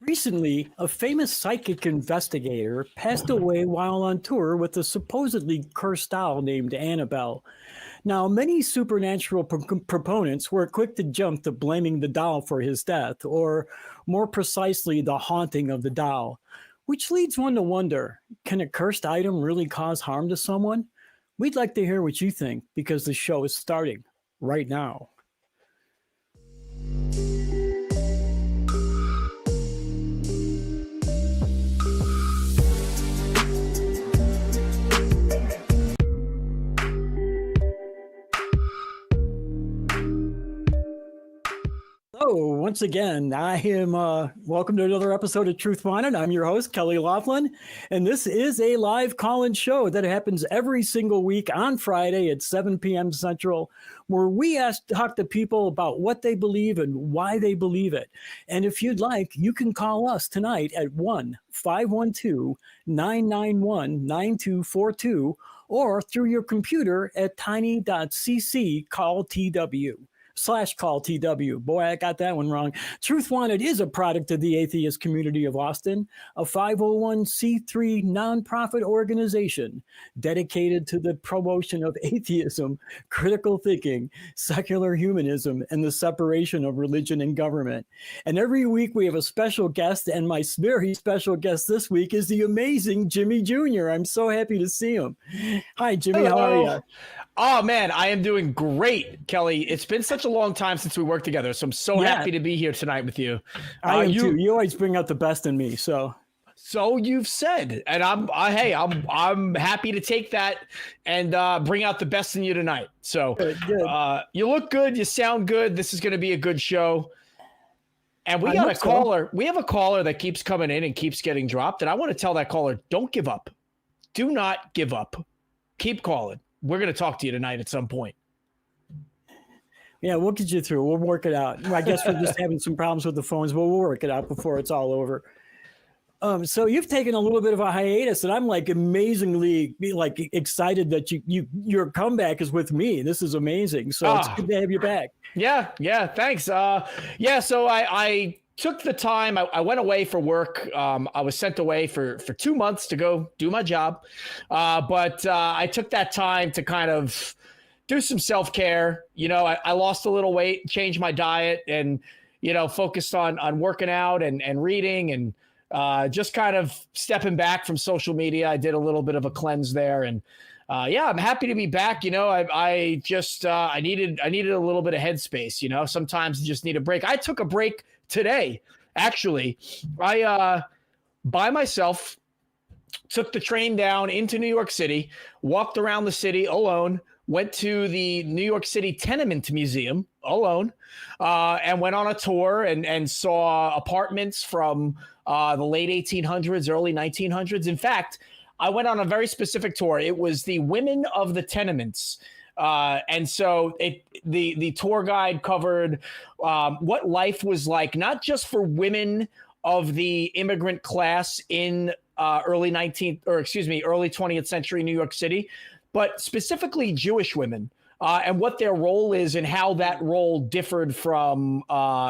Recently, a famous psychic investigator passed away while on tour with a supposedly cursed doll named Annabelle. Now, many supernatural proponents were quick to jump to blaming the doll for his death, or more precisely, the haunting of the doll, which leads one to wonder, can a cursed item really cause harm to someone? We'd like to hear what you think because the show is starting right now. Hello, once again, I am welcome to another episode of Truth Wanted. I'm your host, Kelley Laughlin, and this is a live call-in show that happens every single week on Friday at 7 p.m. Central, where we talk to people about what they believe and why they believe it. And if you'd like, you can call us tonight at 1-512-991-9242 or through your computer at tiny.cc call TW. /call TW. Boy, I got that one wrong. Truth Wanted is a product of the atheist community of Austin, a 501c3 nonprofit organization dedicated to the promotion of atheism, critical thinking, secular humanism, and the separation of religion and government. And every week we have a special guest, and my very special guest this week is the amazing Jimmy Jr. I'm so happy to see him. Hi, Jimmy. Hello. How are you? Oh, man, I am doing great, Kelley. It's been such a long time since we worked together, so I'm so happy to be here tonight with you. I am too. You always bring out the best in me, so. So you've said, and I'm happy to take that and bring out the best in you tonight. So good. You look good, you sound good. This is going to be a good show. And we got a caller. We have a caller that keeps coming in and keeps getting dropped. And I want to tell that caller, don't give up. Do not give up. Keep calling. We're going to talk to you tonight at some point. Yeah, we'll get you through. We'll work it out. I guess we're just having some problems with the phones, but we'll work it out before it's all over. So you've taken a little bit of a hiatus, and I'm like amazingly excited that your comeback is with me. This is amazing. So it's good to have you back. Yeah, thanks. So I took the time. I went away for work. I was sent away for 2 months to go do my job. But I took that time to kind of do some self-care. You know, I lost a little weight, changed my diet, and, you know, focused on working out and reading and just kind of stepping back from social media. I did a little bit of a cleanse there. And I'm happy to be back. You know, I needed a little bit of headspace. You know, sometimes you just need a break. I took a break today, actually. I by myself took the train down into New York City, walked around the city alone, went to the New York City Tenement Museum alone, and went on a tour and saw apartments from the late 1800s, early 1900s. In fact, I went on a very specific tour. It was the Women of the Tenements. And so the tour guide covered what life was like, not just for women of the immigrant class in early 20th century New York City, but specifically Jewish women and what their role is and how that role differed from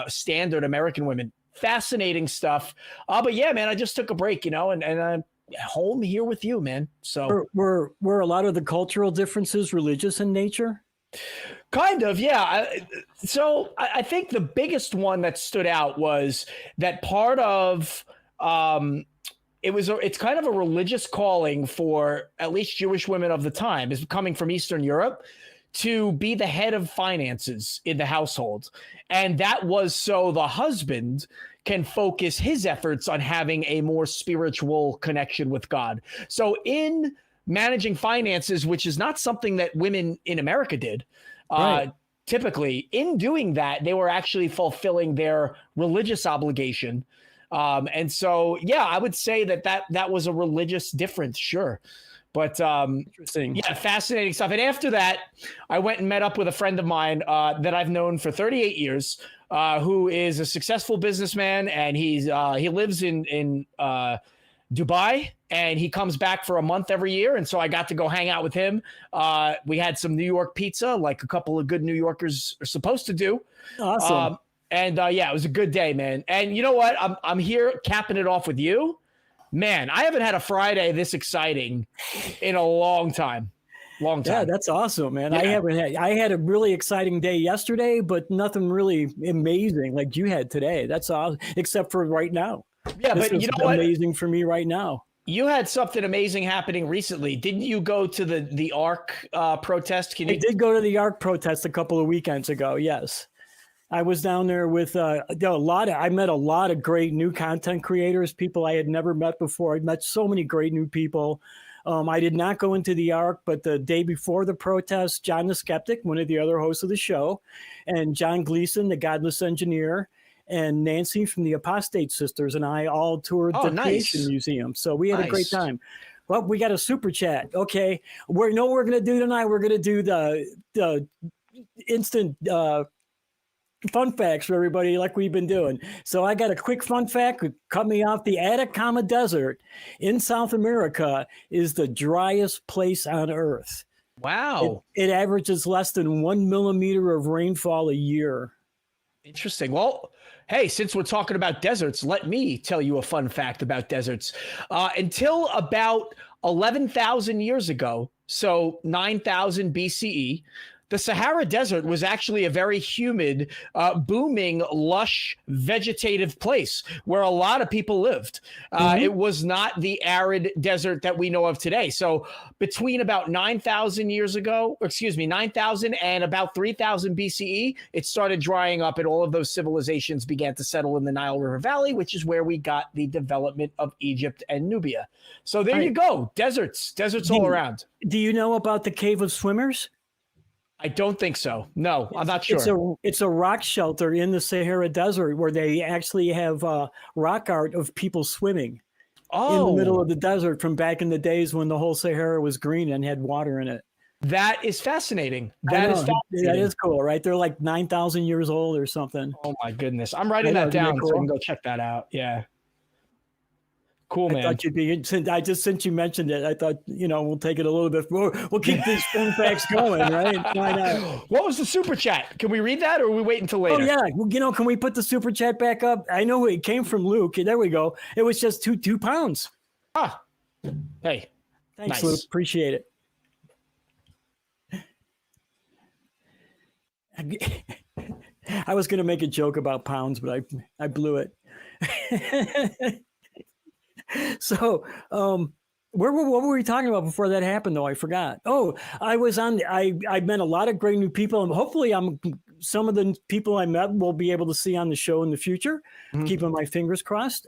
standard American women. Fascinating stuff. But yeah, man, I just took a break, you know, and I'm home here with you, man. So were a lot of the cultural differences religious in nature? Kind of, yeah. So I think the biggest one that stood out was that part of it's kind of a religious calling for at least Jewish women of the time, is coming from Eastern Europe, to be the head of finances in the household. And that was so the husband can focus his efforts on having a more spiritual connection with God. So in managing finances, which is not something that women in America did, right. Typically, in doing that, they were actually fulfilling their religious obligation. And so, yeah, I would say that was a religious difference, sure. But interesting. Yeah, fascinating stuff. And after that, I went and met up with a friend of mine that I've known for 38 years, who is a successful businessman, and he lives in Dubai, and he comes back for a month every year. And so I got to go hang out with him. We had some New York pizza, like a couple of good New Yorkers are supposed to do. Awesome. And yeah, it was a good day, man. And you know what? I'm here capping it off with you. Man, I haven't had a Friday this exciting in a long time. Long time. Yeah, that's awesome, man. Yeah. I had a really exciting day yesterday, but nothing really amazing like you had today. That's all, except for right now. Yeah, this but you is know what? Amazing for me right now. You had something amazing happening recently. Didn't you go to the ARC protest? I did go to the ARC protest a couple of weekends ago. Yes. I was down there with I met a lot of great new content creators, people I had never met before. I met so many great new people. I did not go into the ARC, but the day before the protest, John the Skeptic, one of the other hosts of the show, and John Gleason, the Godless Engineer, and Nancy from the Apostate Sisters, and I all toured the Creation Museum. So we had a great time. Well, we got a super chat. Okay, we're going to do tonight. We're going to do the instant fun facts for everybody like we've been doing. So I got a quick fun fact. Cut me off. The Atacama Desert in South America is the driest place on Earth. Wow. It averages less than 1 millimeter of rainfall a year. Interesting. Well, hey, since we're talking about deserts, let me tell you a fun fact about deserts. Until about 11,000 years ago, so 9,000 BCE, the Sahara Desert was actually a very humid, booming, lush, vegetative place where a lot of people lived. It was not the arid desert that we know of today. So between about 9,000 and about 3,000 BCE, it started drying up and all of those civilizations began to settle in the Nile River Valley, which is where we got the development of Egypt and Nubia. So there you go. Deserts all around. Do you know about the Cave of Swimmers? I don't think so. No, I'm not sure. It's a rock shelter in the Sahara Desert where they actually have rock art of people swimming in the middle of the desert from back in the days when the whole Sahara was green and had water in it. That is fascinating. That is cool, right? They're like 9,000 years old or something. Oh my goodness. I'm writing that down so I can go check that out. Yeah. Cool, man. Since you mentioned it, I thought, we'll take it a little bit more. We'll keep these fun facts going, right? Why not? What was the super chat? Can we read that or we wait until later? Oh, yeah. Well, can we put the super chat back up? I know it came from Luke. There we go. It was just two pounds. Ah, hey. Thanks, nice. Luke. Appreciate it. I was going to make a joke about pounds, but I blew it. So, what were we talking about before that happened, though? I forgot. Oh, I met a lot of great new people, and hopefully some of the people I met will be able to see on the show in the future. Keeping my fingers crossed.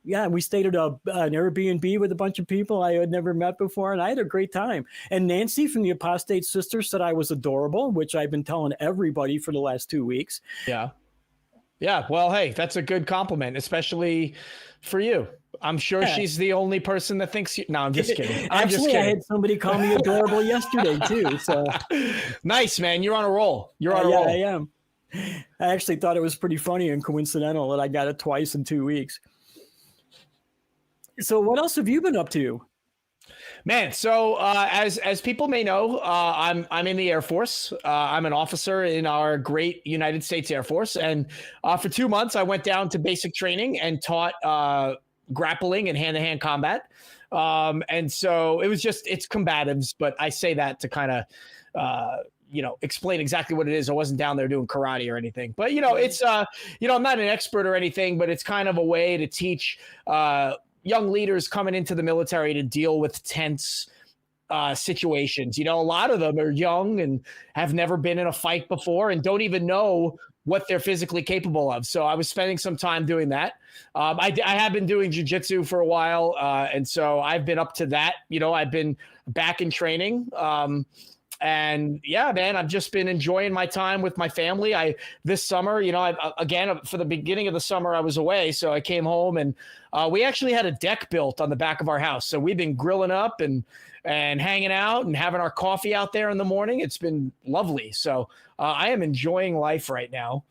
Yeah, we stayed at an Airbnb with a bunch of people I had never met before, and I had a great time. And Nancy from the Apostate Sisters said I was adorable, which I've been telling everybody for the last 2 weeks. Yeah. Yeah. Well, hey, that's a good compliment, especially for you. I'm sure she's the only person that thinks you. No, I'm just kidding. Actually, I had somebody call me adorable yesterday too. So nice, man. You're on a roll. You're on a roll. I am. I actually thought it was pretty funny and coincidental that I got it twice in 2 weeks. So what else have you been up to? Man, so as people may know, I'm in the Air Force. I'm an officer in our great United States Air Force. And for 2 months, I went down to basic training and taught grappling and hand-to-hand combat. And so it's combatives, but I say that to kind of, explain exactly what it is. I wasn't down there doing karate or anything, but it's, I'm not an expert or anything, but it's kind of a way to teach young leaders coming into the military to deal with tense situations. A lot of them are young and have never been in a fight before and don't even know what they're physically capable of. So I was spending some time doing that. I have been doing jiu-jitsu for a while. And so I've been up to that. I've been back in training. And yeah, man, I've just been enjoying my time with my family. This summer, again, for the beginning of the summer, I was away. So I came home and we actually had a deck built on the back of our house. So we've been grilling up and hanging out and having our coffee out there in the morning. It's been lovely. So I am enjoying life right now.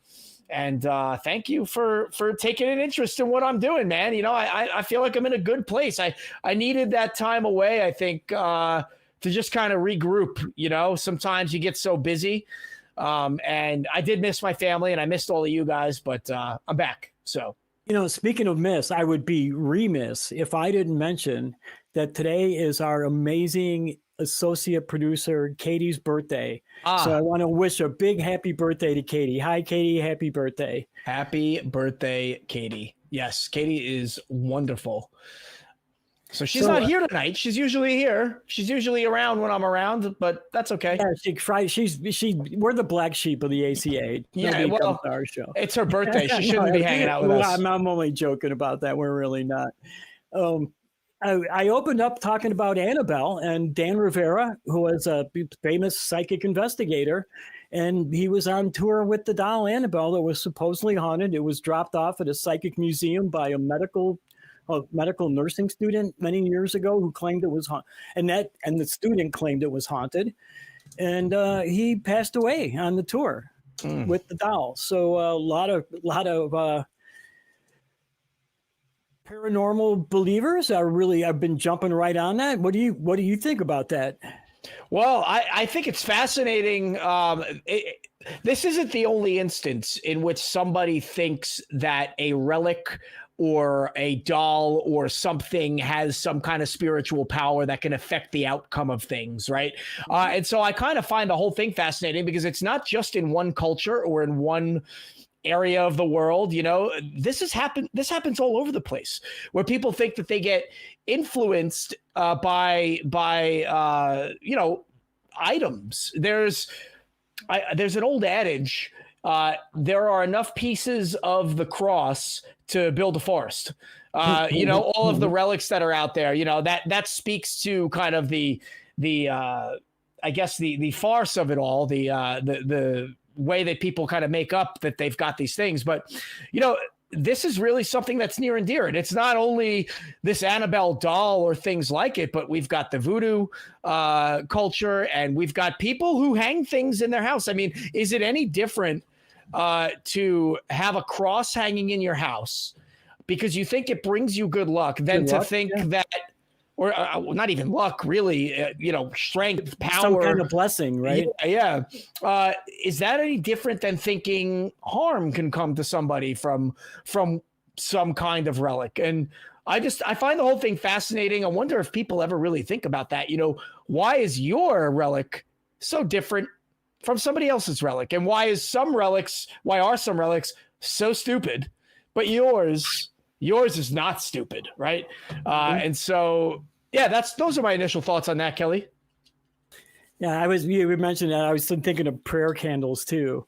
And thank you for taking an interest in what I'm doing, man. I feel like I'm in a good place. I needed that time away, I think, to just kind of regroup. Sometimes you get so busy And I did miss my family and I missed all of you guys, but I'm back. So, Speaking of miss, I would be remiss if I didn't mention that today is our amazing associate producer, Katie's birthday. So I want to wish a big happy birthday to Katie. Hi, Katie. Happy birthday. Happy birthday, Katie. Yes, Katie is wonderful. So she's not here tonight. She's usually here. She's usually around when I'm around, but that's okay. Yeah, we're the black sheep of the ACA. Yeah, well, our show. It's her birthday. She shouldn't be hanging out with us. I'm only joking about that. We're really not. I opened up talking about Annabelle and Dan Rivera, who was a famous psychic investigator, and he was on tour with the doll Annabelle that was supposedly haunted. It was dropped off at a psychic museum by a medical nursing student many years ago who claimed it was haunted, and the student claimed it was haunted, and he passed away on the tour with the doll. So a lot of paranormal believers I've been jumping right on that. What do you think about that? Well, I think it's fascinating. This isn't the only instance in which somebody thinks that a relic or a doll or something has some kind of spiritual power that can affect the outcome of things, right? And so I kind of find the whole thing fascinating because it's not just in one culture or in one area of the world. This happens all over the place, where people think that they get influenced by items. There's an old adage, there are enough pieces of the cross to build a forest. All of the relics that are out there, that speaks to kind of the I guess the farce of it all, the way that people kind of make up that they've got these things. But, this is really something that's near and dear. And it's not only this Annabelle doll or things like it, but we've got the voodoo culture, and we've got people who hang things in their house. I mean, is it any different to have a cross hanging in your house because you think it brings you good luck than to think that, or not even luck, really, strength, power, some kind of blessing, right? Yeah. Is that any different than thinking harm can come to somebody from some kind of relic? And I find the whole thing fascinating. I wonder if people ever really think about that. Why is your relic so different from somebody else's relic? And why are some relics so stupid, but yours is not stupid, right? And so, those are my initial thoughts on that, Kelley. Yeah, you mentioned that. I was thinking of prayer candles too.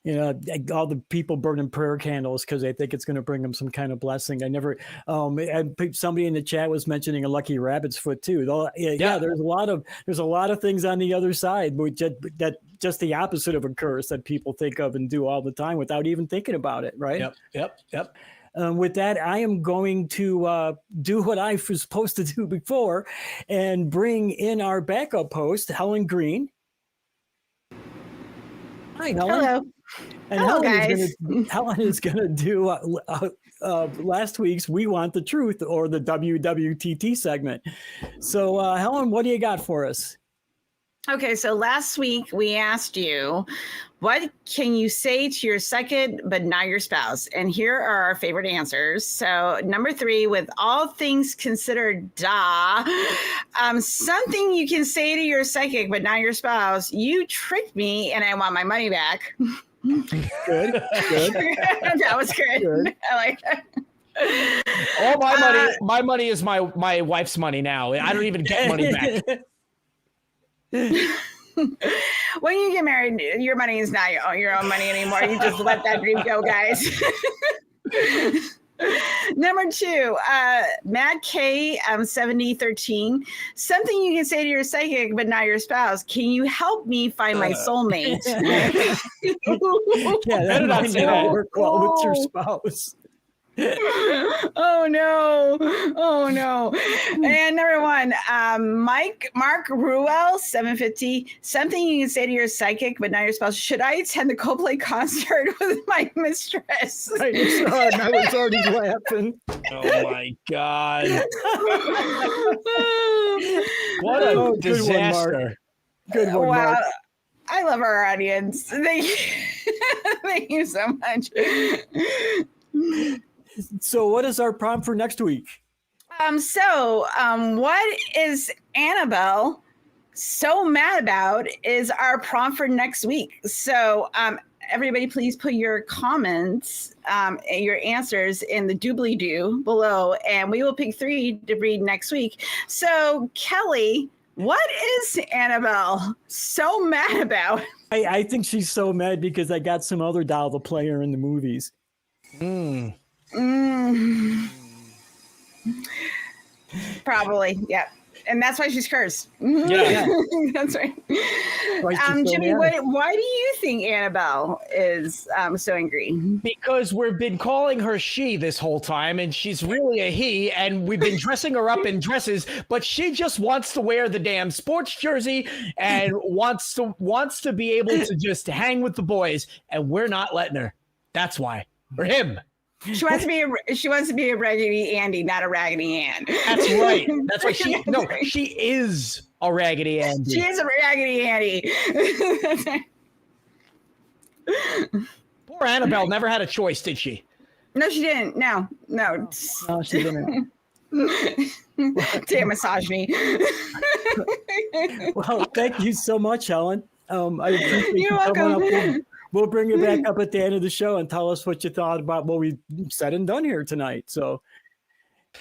All the people burning prayer candles because they think it's going to bring them some kind of blessing. Somebody in the chat was mentioning a lucky rabbit's foot too. There's a lot of things on the other side that just the opposite of a curse that people think of and do all the time without even thinking about it, right? Yep. With that, I am going to do what I was supposed to do before and bring in our backup host, Helen Green. Hi, Helen. Hello. And Hello, guys. Helen is going to do last week's We Want the Truth, or the WWTT segment. So, Helen, what do you got for us? Okay, so last week we asked you, what can you say to your second but not your spouse? And here are our favorite answers. So number 3, with all things considered, something you can say to your psychic but not your spouse: you tricked me and I want my money back. Good. That was good. I like that. All my money is my wife's money now. I don't even get money back. When you get married, your money is not your own money anymore. You just let that dream go, guys. Number 2, Matt K, 7013. Something you can say to your psychic but not your spouse: can you help me find my soulmate? That might not work well with your spouse. Oh no. And number 1, Mark Ruel, 750. Something you can say to your psychic but not your spouse: should I attend the Coldplay concert with my mistress? I was already laughing. Oh my God. What a disaster. Good one, Mark. I love our audience. Thank you. Thank you so much. So what is our prompt for next week? What is Annabelle so mad about is our prompt for next week. So everybody please put your comments, your answers in the doobly-doo below, and we will pick 3 to read next week. So Kelley, what is Annabelle so mad about? I think she's so mad because I got some other doll to play her in the movies. Probably, yeah. And that's why she's cursed. Yeah. That's right. So Jimmy, why do you think Annabelle is so angry? Because we've been calling her she this whole time, and she's really a he, and we've been dressing her up in dresses, but she just wants to wear the damn sports jersey and wants to be able to just hang with the boys, and we're not letting her. That's why. Or him. She wants to be a Raggedy Andy, not a Raggedy Ann. That's right. That's why she is a Raggedy Andy. She is a Raggedy Andy. Poor Annabelle never had a choice, did she? No, she didn't. No. No, she didn't. Damn misogyny. Well, thank you so much, Helen. I appreciate You're you coming welcome. up. We'll bring you back up at the end of the show and tell us what you thought about what we said and done here tonight. So,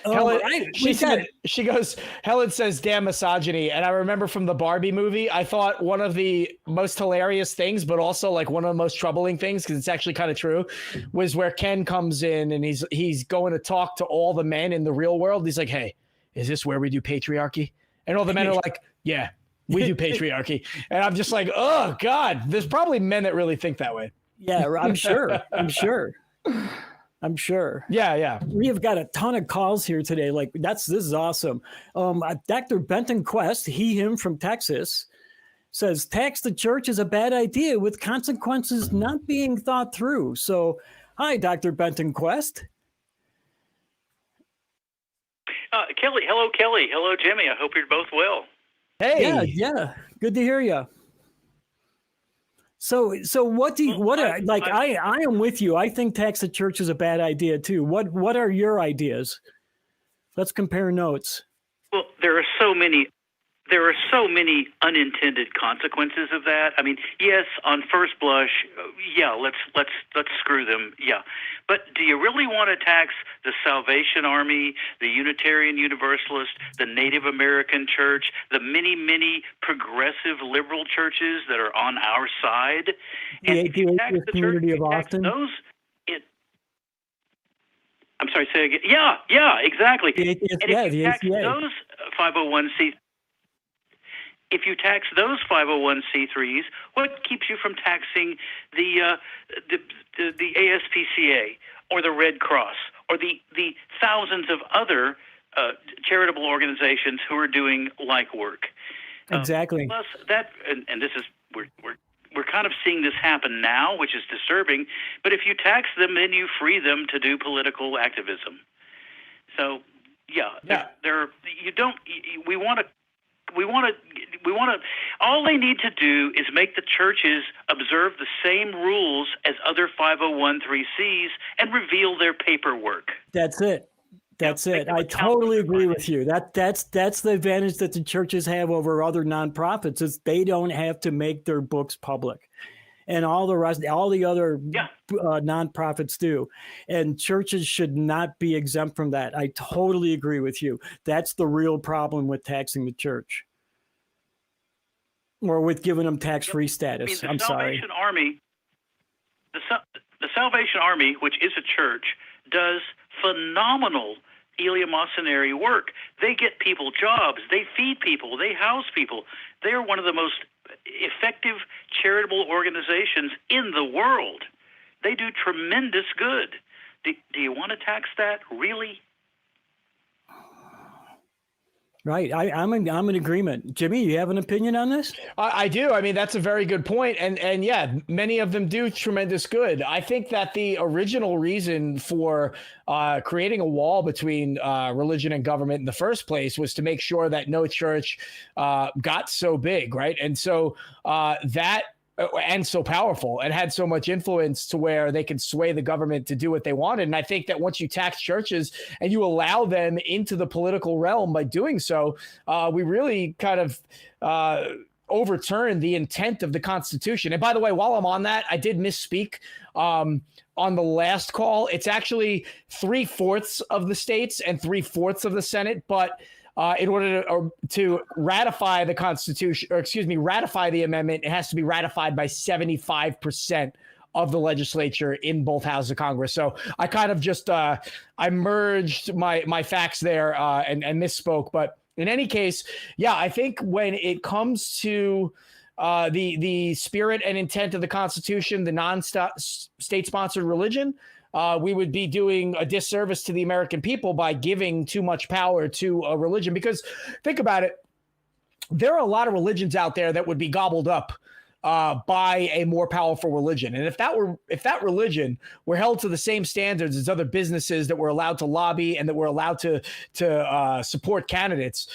Helen, she goes, Helen says, damn misogyny. And I remember from the Barbie movie, I thought one of the most hilarious things, but also like one of the most troubling things, because it's actually kind of true, was where Ken comes in and he's going to talk to all the men in the real world. He's like, hey, is this where we do patriarchy? And all the men are like, yeah. We do patriarchy. And I'm just like, oh, God, there's probably men that really think that way. Yeah, I'm sure. Yeah. We have got a ton of calls here today. This is awesome. Dr. Benton Quest, him from Texas, says tax the church is a bad idea with consequences not being thought through. So, hi, Dr. Benton Quest. Kelley. Hello, Kelley. Hello, Jimmy. I hope you're both well. Hey. Yeah. Good to hear you. So what do you, I am with you. I think tax the church is a bad idea too. What are your ideas? Let's compare notes. Well, there are so many unintended consequences of that. I mean, yes, on first blush, yeah, let's screw them. Yeah. But do you really want to tax the Salvation Army, the Unitarian Universalist, the Native American Church, the many progressive liberal churches that are on our side? And if you tax the community church, of Austin? I'm sorry, say again. Yeah, exactly. And if you tax those 501c3, if you tax those 501c3s, what keeps you from taxing the ASPCA or the Red Cross or the thousands of other charitable organizations who are doing like work? Exactly. Plus that, and this is we're kind of seeing this happen now, which is disturbing. But if you tax them, then you free them to do political activism. So we want to, all they need to do is make the churches observe the same rules as other 501(c)(3)s and reveal their paperwork. That's it. I totally agree with you. That's the advantage that the churches have over other nonprofits is they don't have to make their books public. And all the other nonprofits do. And churches should not be exempt from that. I totally agree with you. That's the real problem with taxing the church. Or with giving them tax-free status. I mean, the Salvation Army, which is a church, does phenomenal eleemosynary work. They get people jobs. They feed people. They house people. They are one of the most effective charitable organizations in the world. They do tremendous good. Do you want to tax that? Really? Right. I'm in agreement. Jimmy, you have an opinion on this? I do. I mean, that's a very good point. And yeah, many of them do tremendous good. I think that the original reason for creating a wall between religion and government in the first place was to make sure that no church got so big, right? And so that and so powerful and had so much influence to where they could sway the government to do what they wanted. And I think that once you tax churches and you allow them into the political realm by doing so, we really kind of overturn the intent of the Constitution. And by the way, while I'm on that, I did misspeak on the last call. It's actually 3/4 of the states and 3/4 of the Senate, but in order to ratify the Constitution, or excuse me, ratify the amendment, it has to be ratified by 75% of the legislature in both houses of Congress. So I kind of just I merged my facts there and misspoke. But in any case, yeah, I think when it comes to the spirit and intent of the Constitution, the non-state-sponsored religion, we would be doing a disservice to the American people by giving too much power to a religion. Because think about it, there are a lot of religions out there that would be gobbled up by a more powerful religion. And if that religion were held to the same standards as other businesses that were allowed to lobby and that were allowed to support candidates,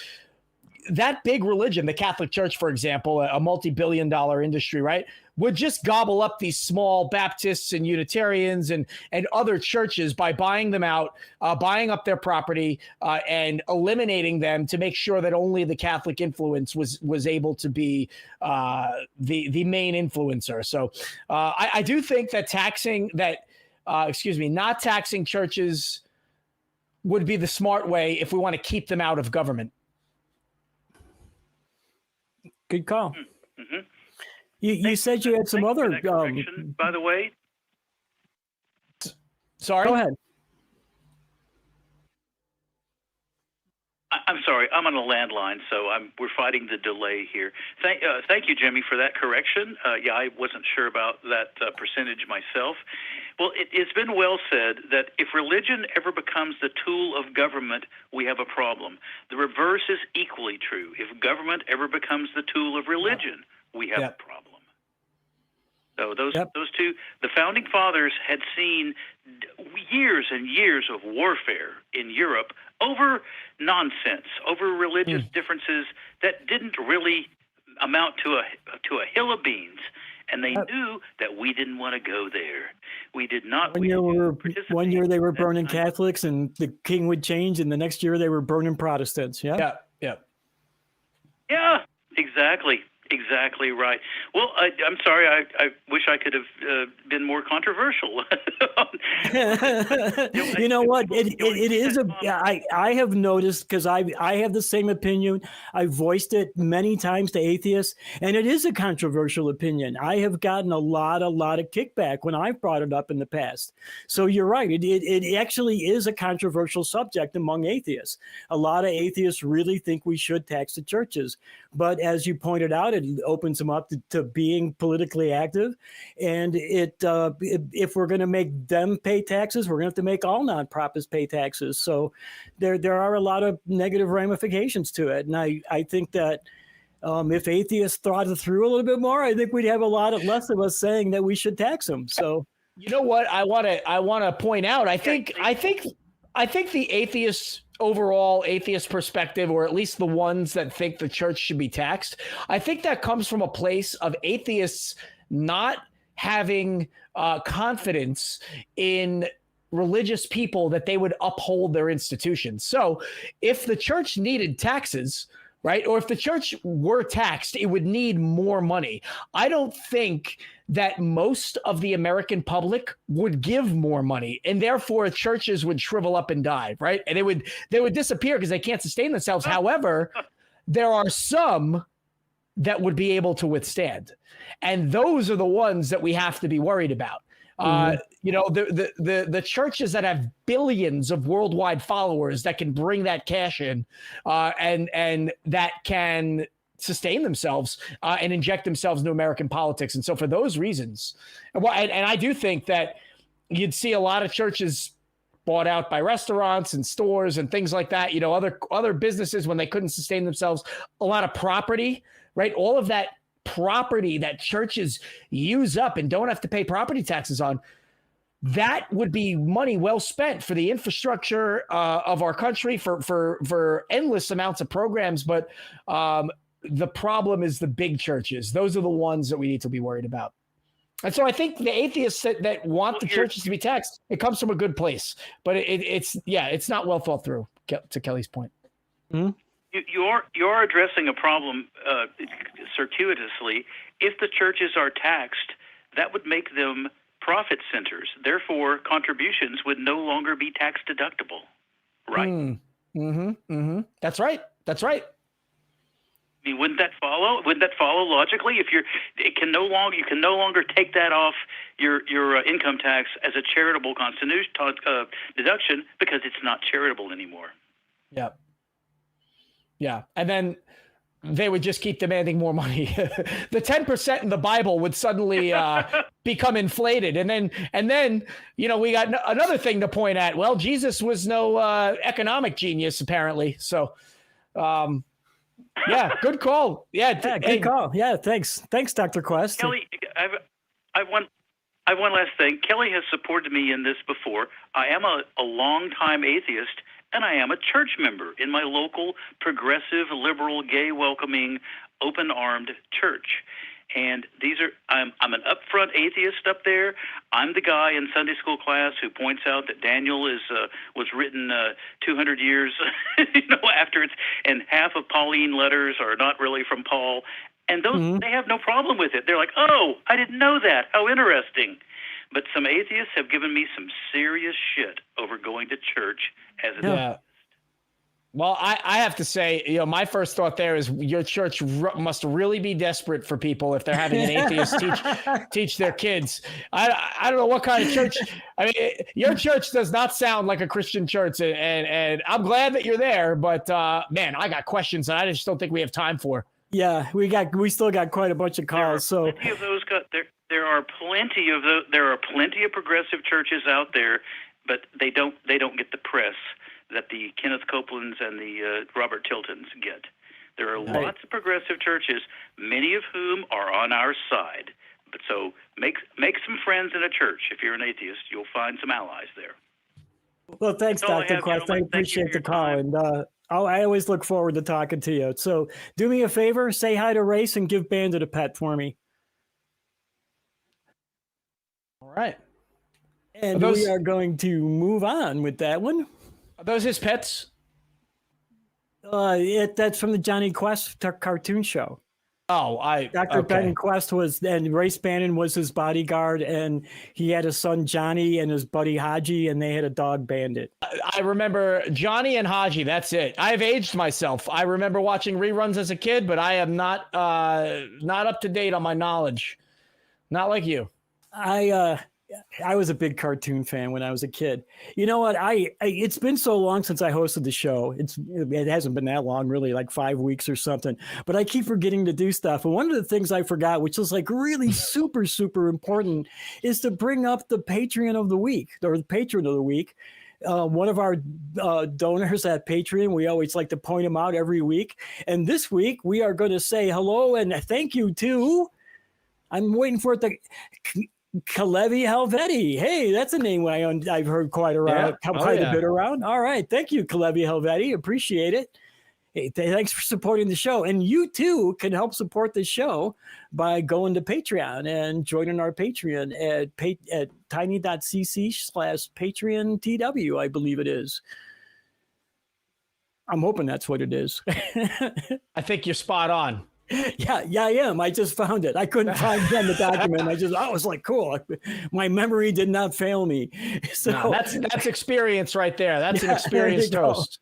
that big religion, the Catholic Church, for example, a multi-billion-dollar industry, right, would just gobble up these small Baptists and Unitarians and other churches by buying them out, buying up their property, and eliminating them to make sure that only the Catholic influence was able to be the main influencer. So I do think that not taxing churches would be the smart way if we want to keep them out of government. Good call. Mm-hmm. You said you had some other. By the way. Sorry. Go ahead. I'm sorry. I'm on a landline, so we're fighting the delay here. Thank you, Jimmy, for that correction. Yeah, I wasn't sure about that percentage myself. Well, it's been well said that if religion ever becomes the tool of government, we have a problem. The reverse is equally true. If government ever becomes the tool of religion, we have a problem. So those two, the founding fathers had seen years and years of warfare in Europe over nonsense, over religious differences that didn't really amount to a hill of beans. And they knew that we didn't want to go there. We did not. One year they were burning Catholics, and the king would change, and the next year they were burning Protestants. Yeah, exactly right. Well, I'm sorry. I wish I could have been more controversial. You know what? It is I have noticed, because I have the same opinion. I voiced it many times to atheists, and it is a controversial opinion. I have gotten a lot of kickback when I've brought it up in the past. So you're right. It actually is a controversial subject among atheists. A lot of atheists really think we should tax the churches. But as you pointed out, it opens them up to being politically active. And if we're going to make them pay taxes, we're going to have to make all nonprofits pay taxes. So there are a lot of negative ramifications to it. And I think that if atheists thought it through a little bit more, I think we'd have a lot less of us saying that we should tax them. So you know what I want to point out? I think the atheists, overall atheist perspective, or at least the ones that think the church should be taxed, I think that comes from a place of atheists not having confidence in religious people that they would uphold their institutions. So if the church needed taxes, right, or if the church were taxed, it would need more money. I don't think that most of the American public would give more money, and therefore churches would shrivel up and die, right? And they would disappear because they can't sustain themselves. However, there are some that would be able to withstand, and those are the ones that we have to be worried about. You know, the churches that have billions of worldwide followers that can bring that cash in, and that can sustain themselves and inject themselves into American politics. And so for those reasons, and I do think that you'd see a lot of churches bought out by restaurants and stores and things like that, you know, other businesses when they couldn't sustain themselves, a lot of property, right? All of that property that churches use up and don't have to pay property taxes on, that would be money well spent for the infrastructure of our country, for endless amounts of programs. But the problem is the big churches. Those are the ones that we need to be worried about. And so I think the atheists that want the churches to be taxed, it comes from a good place, but it's not well thought through, to Kelley's point. Mm-hmm. You're addressing a problem circuitously. If the churches are taxed, that would make them profit centers. Therefore, contributions would no longer be tax deductible. Right? That's right. I mean, wouldn't that follow? Wouldn't that follow logically? If you can no longer take that off your income tax as a charitable deduction because it's not charitable anymore. Yeah. Yeah, and then they would just keep demanding more money. The 10% in the Bible would suddenly become inflated, and then we got another thing to point at. Well, Jesus was no economic genius, apparently. So, yeah, good call. Yeah, good call. Yeah, thanks, Dr. Quest. Kelley, I've one last thing. Kelley has supported me in this before. I am a longtime atheist. And I am a church member in my local progressive, liberal, gay welcoming, open-armed church. And I'm an upfront atheist up there. I'm the guy in Sunday school class who points out that Daniel was written 200 years after it's, and half of Pauline letters are not really from Paul. And those they have no problem with it. They're like, oh, I didn't know that. How interesting. But some atheists have given me some serious shit over going to church as an atheist. Well, I have to say, my first thought there is your church must really be desperate for people if they're having an atheist teach their kids. I don't know what kind of church. I mean, your church does not sound like a Christian church, and I'm glad that you're there. But man, I got questions that I just don't think we have time for. Yeah, we still got quite a bunch of calls. So plenty of those there are plenty of those. There are plenty of progressive churches out there, but they don't get the press that the Kenneth Copelands and the Robert Tiltons get. There are lots of progressive churches, many of whom are on our side. But so make some friends in a church. If you're an atheist, you'll find some allies there. Well, thanks, Dr. Quest. I appreciate the call, and I always look forward to talking to you. So do me a favor, say hi to Race and give Bandit a pet for me. All right. And we are going to move on with that one. Are those his pets? That's from the Johnny Quest cartoon show. Oh, Dr. Benton Quest and Race Bannon was his bodyguard, and he had a son Johnny and his buddy Haji, and they had a dog Bandit. I remember Johnny and Haji. That's it. I've aged myself. I remember watching reruns as a kid, but I am not up to date on my knowledge. Not like you. I was a big cartoon fan when I was a kid. You know what? It's been so long since I hosted the show. It hasn't been that long, really, like 5 weeks or something. But I keep forgetting to do stuff. And one of the things I forgot, which is like really super, super important, is to bring up the Patreon of the week or the patron of the week. One of our donors at Patreon, we always like to point them out every week. And this week, we are going to say hello and thank you to, I'm waiting for it to... Kelley Helvetti. Hey, that's a name I've heard quite a bit around. All right. Thank you, Kelley Helvetti. Appreciate it. Hey, thanks for supporting the show. And you too can help support the show by going to Patreon and joining our Patreon at tiny.cc/PatreonTW, I believe it is. I'm hoping that's what it is. I think you're spot on. Yeah, I am. I just found it. I couldn't find it on the document. I was like, cool. My memory did not fail me. So no, that's experience right there. That's an experienced host.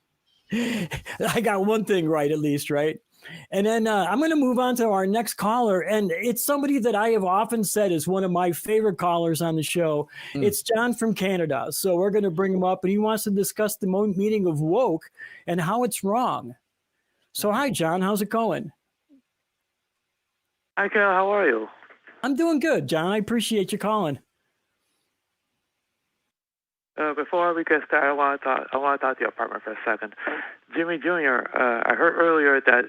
I got one thing right, at least, right? And then I'm going to move on to our next caller. And it's somebody that I have often said is one of my favorite callers on the show. It's John from Canada. So we're going to bring him up, and he wants to discuss the meaning of woke and how it's wrong. So hi, John. How's it going? Hi, Kel. How are you? I'm doing good, John. I appreciate you calling. Before we get started, I want to talk to your partner for a second. Jimmy Jr., I heard earlier that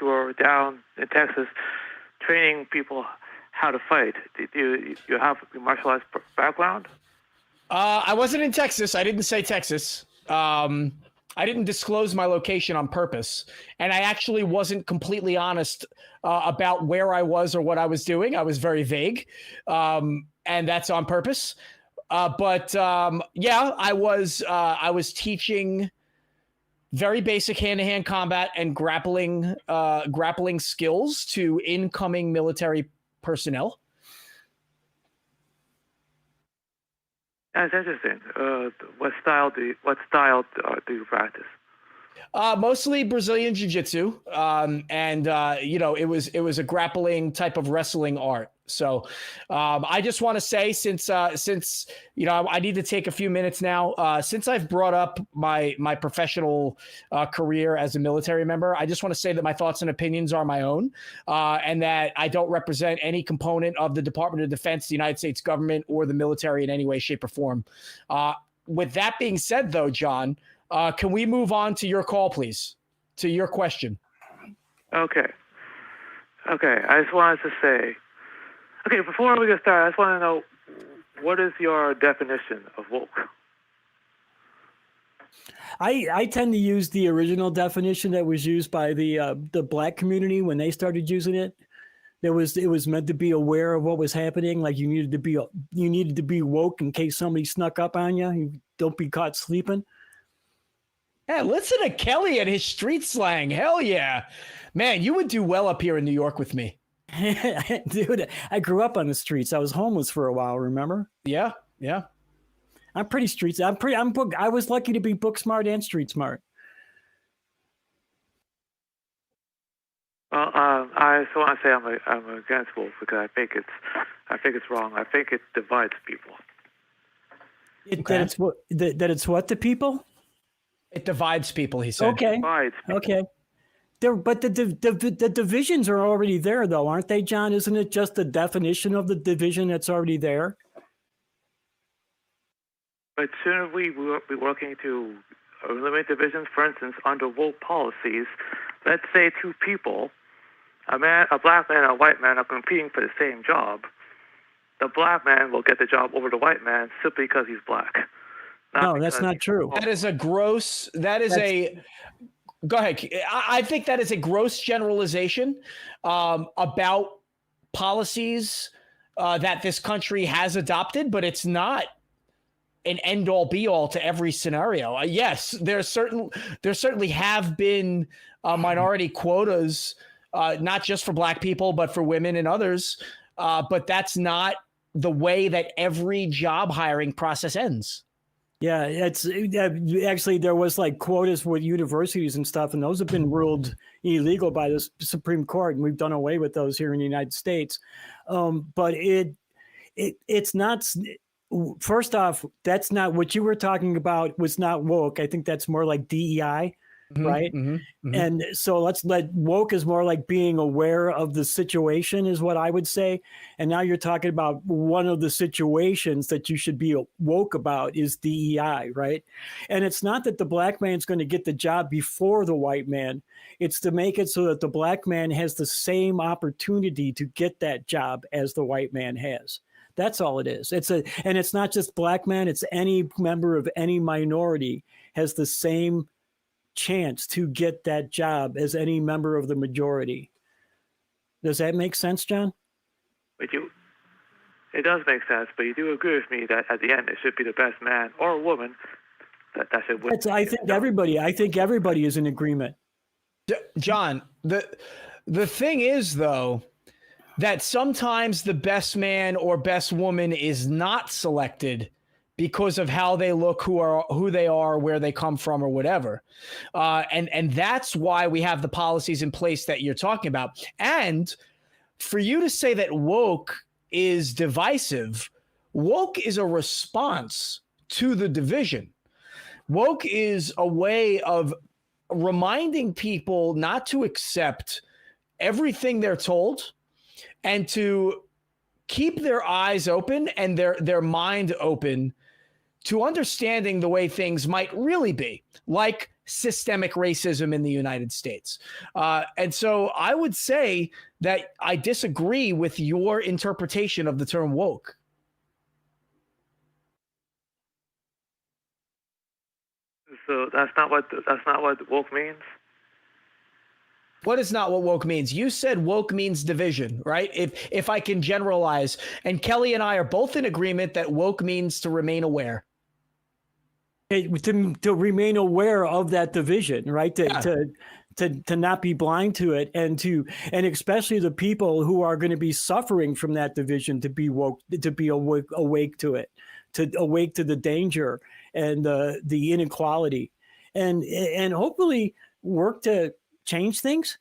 you were down in Texas training people how to fight. Did you have a martial arts background? I wasn't in Texas. I didn't say Texas. I didn't disclose my location on purpose, and I actually wasn't completely honest about where I was or what I was doing. I was very vague, and that's on purpose. But I was teaching very basic hand-to-hand combat and grappling skills to incoming military personnel. That's interesting. What style do you practice? Mostly Brazilian jiu-jitsu, and it was a grappling type of wrestling art. So I just want to say, since I need to take a few minutes now, since I've brought up my professional career as a military member, I just want to say that my thoughts and opinions are my own, and that I don't represent any component of the Department of Defense, the United States government, or the military in any way, shape, or form. With that being said, though, John, can we move on to your call, please? To your question. Okay. I just wanted to say, before we get started, I just want to know, what is your definition of woke? I tend to use the original definition that was used by the black community when they started using it. It was meant to be aware of what was happening. Like you needed to be woke in case somebody snuck up on you. You don't be caught sleeping. Yeah, listen to Kelley and his street slang. Hell yeah. Man, you would do well up here in New York with me. Dude, I grew up on the streets. I was homeless for a while, remember? Yeah. I'm pretty streets. I was lucky to be book smart and street smart. Well, I just want to say I'm against woke because I think it's wrong. I think it divides people. That it's what the people? It divides people, he said. Okay. Divides people. Okay. But the divisions are already there, though, aren't they, John? Isn't it just the definition of the division that's already there? But shouldn't we be working to eliminate divisions? For instance, under woke policies, let's say two people, a black man and a white man, are competing for the same job. The black man will get the job over the white man simply because he's black. No, that's not true. Go ahead. I think that is a gross generalization about policies that this country has adopted, but it's not an end-all be-all to every scenario. Yes, there certainly have been minority quotas, not just for black people, but for women and others. But that's not the way that every job hiring process ends. Yeah, actually there was like quotas with universities and stuff, and those have been ruled illegal by the Supreme Court, and we've done away with those here in the United States. But it's not. First off, that's not what you were talking about. Was not woke. I think that's more like DEI. Right. And so woke is more like being aware of the situation is what I would say. And now you're talking about one of the situations that you should be woke about is DEI. Right. And it's not that the black man's going to get the job before the white man. It's to make it so that the black man has the same opportunity to get that job as the white man has. That's all it is. And it's not just black man. It's any member of any minority has the same chance to get that job as any member of the majority. Does that make sense, John? It does make sense, but you do agree with me that at the end it should be the best man or woman that should win. I think everybody is in agreement. John, the thing is though that sometimes the best man or best woman is not selected because of how they look, who they are, where they come from, or whatever. And that's why we have the policies in place that you're talking about. And for you to say that woke is divisive, woke is a response to the division. Woke is a way of reminding people not to accept everything they're told and to keep their eyes open and their mind open to understanding the way things might really be, like systemic racism in the United States. And so I would say that I disagree with your interpretation of the term woke. So that's not what woke means. What is not what woke means? You said woke means division, right? If I can generalize, and Kelley and I are both in agreement that woke means to remain aware. To remain aware of that division, right? To not be blind to it, and especially the people who are going to be suffering from that division to be awake to it, to awake to the danger and the inequality, and hopefully work to change things.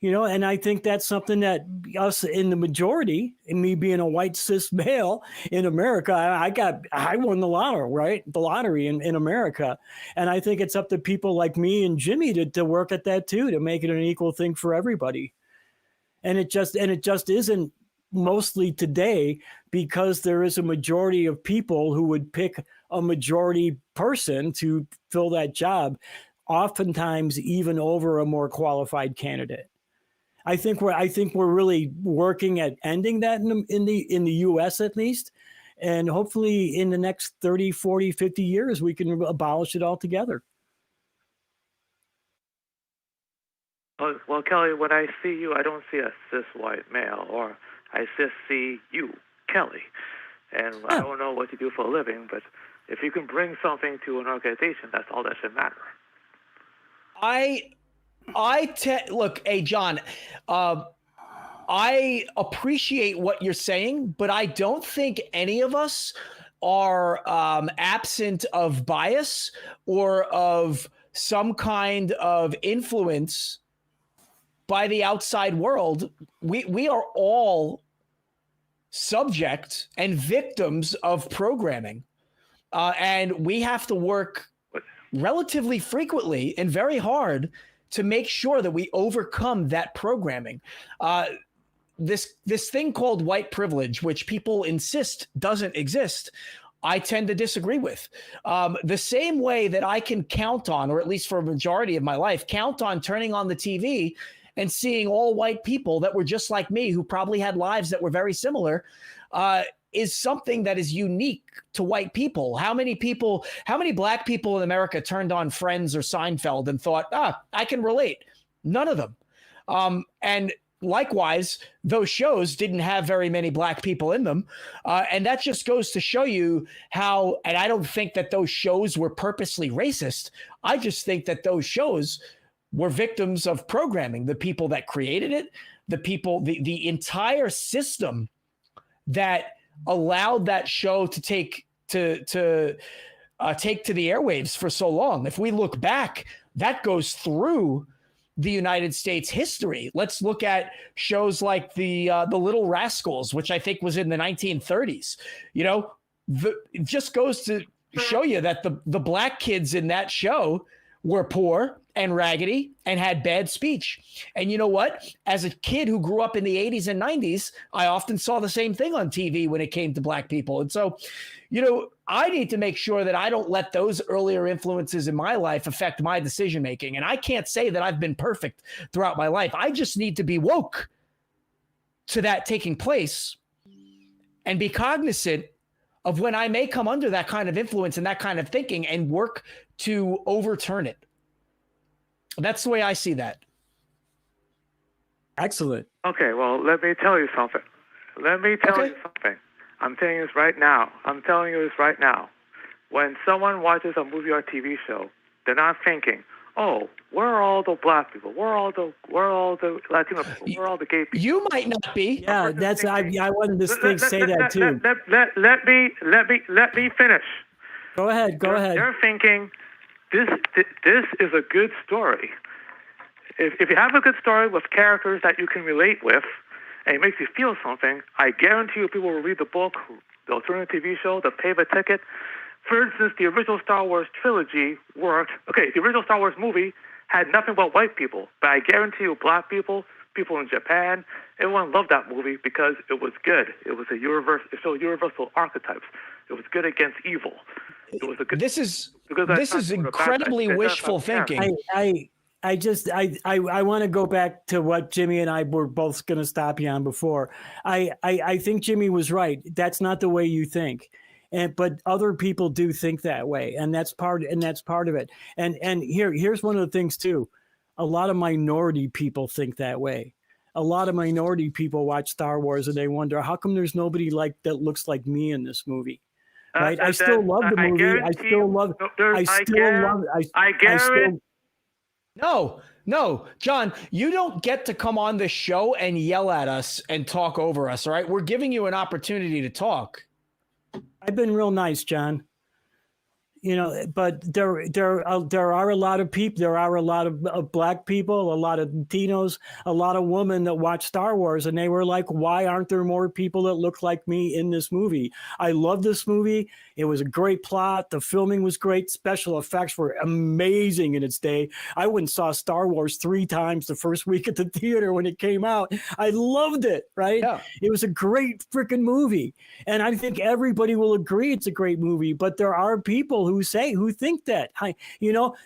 And I think that's something that us in the majority, and me being a white cis male in America, I won the lottery, right? The lottery in America. And I think it's up to people like me and Jimmy to work at that too, to make it an equal thing for everybody. And it just isn't mostly today, because there is a majority of people who would pick a majority person to fill that job, oftentimes even over a more qualified candidate. I think we're really working at ending that in the US at least, and hopefully in the next 30, 40, 50 years we can abolish it altogether. Well, Kelley, when I see you, I don't see a cis white male, or I just see you, Kelley. And I don't know what you do for a living, but if you can bring something to an organization, that's all that should matter. Look, hey, John, I appreciate what you're saying, but I don't think any of us are absent of bias or of some kind of influence by the outside world. We are all subject and victims of programming, and we have to work relatively frequently and very hard to make sure that we overcome that programming. This thing called white privilege, which people insist doesn't exist, I tend to disagree with. The same way that I can count on, or at least for a majority of my life, count on turning on the TV and seeing all white people that were just like me, who probably had lives that were very similar, is something that is unique to white people. How many black people in America turned on Friends or Seinfeld and thought, I can relate? None of them. And likewise, those shows didn't have very many black people in them. And that just goes to show you how, and I don't think that those shows were purposely racist. I just think that those shows were victims of programming. The people that created it, the entire system that allowed that show to take to the airwaves for so long. If we look back, that goes through the United States history. Let's look at shows like the Little Rascals, which I think was in the 1930s. It just goes to show you that the black kids in that show were poor and raggedy and had bad speech. And you know what? As a kid who grew up in the 80s and 90s, I often saw the same thing on TV when it came to black people. And so, I need to make sure that I don't let those earlier influences in my life affect my decision making. And I can't say that I've been perfect throughout my life. I just need to be woke to that taking place and be cognizant of when I may come under that kind of influence and that kind of thinking, and work to overturn it. That's the way I see that. Excellent. Okay, well, let me tell you something. I'm telling you this right now. When someone watches a movie or TV show, they're not thinking, "Oh, where are all the black people? Where are all the Latino people? Where are all the gay people?" You might not be. Yeah, I wanted to say that too. Let me finish. Go ahead. They're thinking, this is a good story. If you have a good story with characters that you can relate with, and it makes you feel something, I guarantee you people will read the book, they'll turn the TV show, they'll pay the ticket. For instance, the original Star Wars trilogy worked. Okay, the original Star Wars movie had nothing but white people, but I guarantee you black people in Japan, everyone loved that movie because it was good. It was it showed universal archetypes. It was good against evil. It was a good. This is incredibly wishful thinking. I want to go back to what Jimmy and I were both going to stop you on before. I think Jimmy was right. That's not the way you think. but other people do think that way, and that's part of it. And here's one of the things too. A lot of minority people think that way. A lot of minority people watch Star Wars and they wonder, how come there's nobody like that looks like me in this movie? Right? I still love the movie. I still love. No, John, you don't get to come on the show and yell at us and talk over us. All right, we're giving you an opportunity to talk. I've been real nice, John. But there are a lot of people. There are a lot of black people, a lot of Latinos, a lot of women that watch Star Wars, and they were like, "Why aren't there more people that look like me in this movie?" I love this movie. It was a great plot. The filming was great. Special effects were amazing in its day. I went and saw Star Wars 3 times the first week at the theater when it came out. I loved it. Right? Yeah. It was a great freaking movie, and I think everybody will agree it's a great movie. But there are people who think that.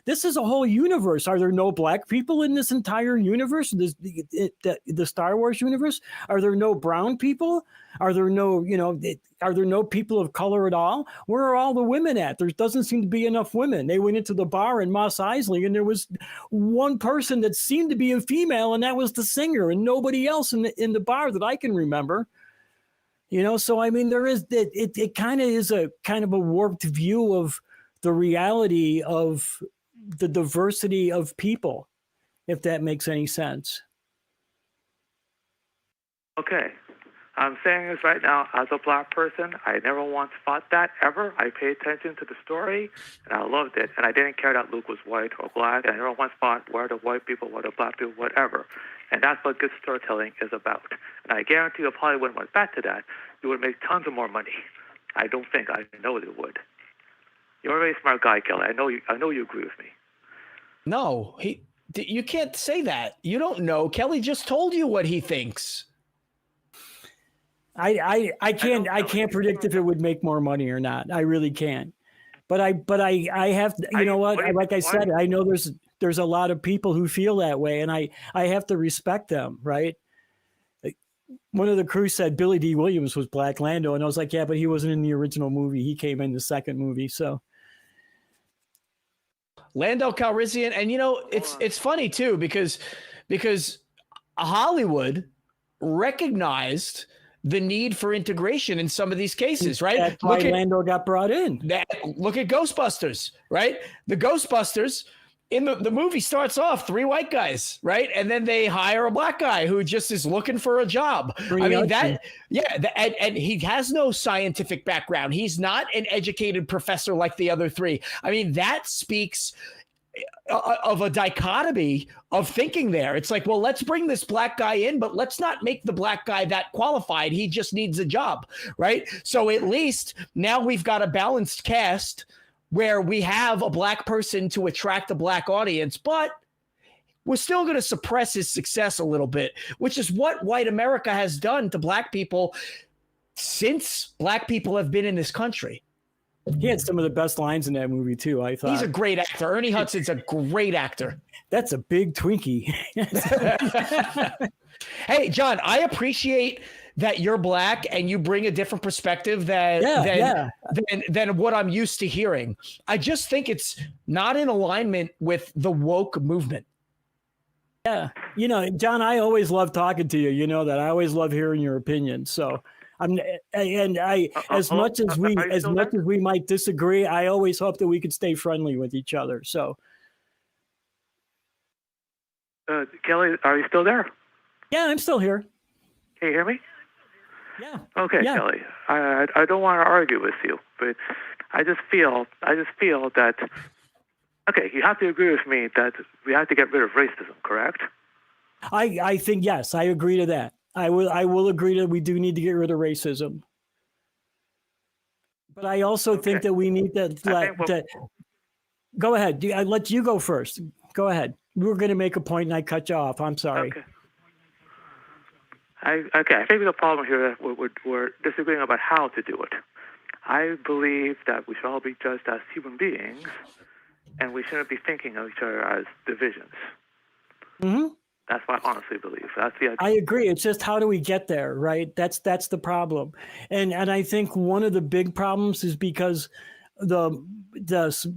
This is a whole universe. Are there no black people in this entire universe? The Star Wars universe? Are there no brown people? Are there no people of color at all? Where are all the women at? There doesn't seem to be enough women. They went into the bar in Mos Eisley and there was one person that seemed to be a female, and that was the singer, and nobody else in the bar that I can remember. So I mean, there is it kind of is a kind of a warped view of the reality of the diversity of people, if that makes any sense. Okay. I'm saying this right now as a black person. I never once thought that, ever. I paid attention to the story, and I loved it. And I didn't care that Luke was white or black. I never once thought, where are the white people, where are the black people, whatever. And that's what good storytelling is about. And I guarantee you probably wouldn't went back to that. You would make tons of more money. I don't think. I know you would. You're a very smart guy, Kelley. I know you agree with me. No, you can't say that. You don't know. Kelley just told you what he thinks. I can't predict if it would make more money or not. I really can't. But I have, like I said, I know there's a lot of people who feel that way, and I have to respect them, right? One of the crew said Billy D. Williams was Black Lando, and I was like, yeah, but he wasn't in the original movie. He came in the second movie, so. Lando Calrissian, and it's funny too because Hollywood recognized the need for integration in some of these cases, right? That's why Lando got brought in. Look at Ghostbusters, right? The Ghostbusters in the movie starts off 3 white guys, right? And then they hire a black guy who just is looking for a job. And he has no scientific background. He's not an educated professor like the other 3. I mean, that speaks of a dichotomy of thinking there. It's like, well, let's bring this black guy in, but let's not make the black guy that qualified. He just needs a job, right? So at least now we've got a balanced cast where we have a black person to attract a black audience, but we're still going to suppress his success a little bit, which is what white America has done to black people since black people have been in this country. He had some of the best lines in that movie too, I thought. He's a great actor. Ernie Hudson's a great actor. That's a big Twinkie. Hey, John, I appreciate that you're black and you bring a different perspective than what I'm used to hearing. I just think it's not in alignment with the woke movement. Yeah. John, I always love talking to you. You know that. I always love hearing your opinion. So as much as we might disagree, I always hope that we could stay friendly with each other. So, Kelley, are you still there? Yeah, I'm still here. Can you hear me? Yeah. Okay, yeah. Kelley. I don't want to argue with you, but I just feel that. Okay, you have to agree with me that we have to get rid of racism, correct? I think yes, I agree to that. I will agree that we do need to get rid of racism. But I also think that we need to go ahead. I let you go first. Go ahead. We were going to make a point and I cut you off. I'm sorry. Okay. I think the problem here we're disagreeing about how to do it. I believe that we should all be judged as human beings, and we shouldn't be thinking of each other as divisions. Mm-hmm. That's what I honestly believe. That's the idea. I agree. It's just how do we get there, right? That's the problem. And I think one of the big problems is because the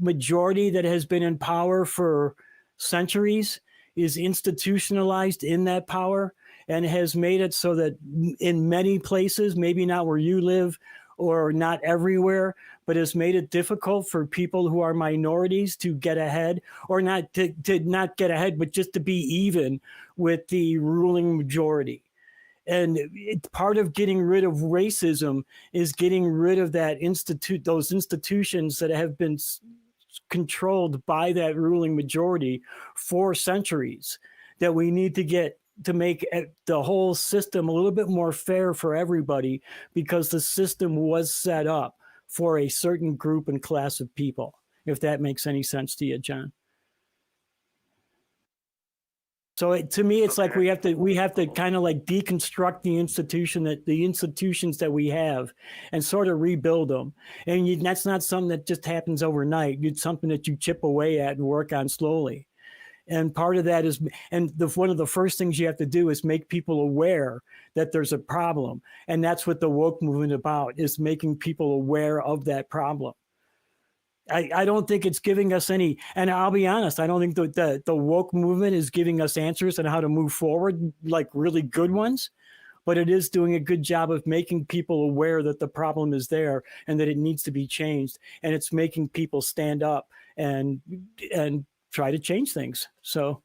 majority that has been in power for centuries is institutionalized in that power and has made it so that in many places, maybe not where you live or not everywhere, but has made it difficult for people who are minorities to get ahead, or not to not get ahead, but just to be even with the ruling majority. And part of getting rid of racism is getting rid of those institutions that have been controlled by that ruling majority for centuries, that we need to get to make the whole system a little bit more fair for everybody, because the system was set up for a certain group and class of people, if that makes any sense to you, John. So to me, it's like we have to kind of like deconstruct the institutions that we have and sort of rebuild them. And that's not something that just happens overnight. It's something that you chip away at and work on slowly. And part of that is, one of the first things you have to do is make people aware that there's a problem. And that's what the woke movement is about, is making people aware of that problem. I don't think it's giving us any, and I'll be honest, I don't think the woke movement is giving us answers on how to move forward, like really good ones, but it is doing a good job of making people aware that the problem is there and that it needs to be changed. And it's making people stand up and try to change things. So.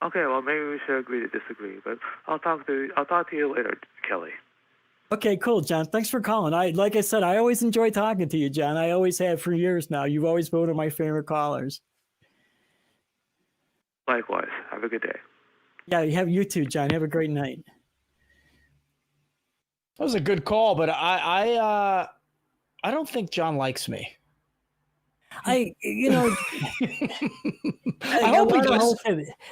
Okay, well, maybe we should agree to disagree, but I'll talk to you later, Kelley. Okay, cool, John. Thanks for calling. Like I said, I always enjoy talking to you, John. I always have for years now. You've always been one of my favorite callers. Likewise. Have a good day. Yeah, you too, John. Have a great night. That was a good call, but I don't think John likes me. I hope he does.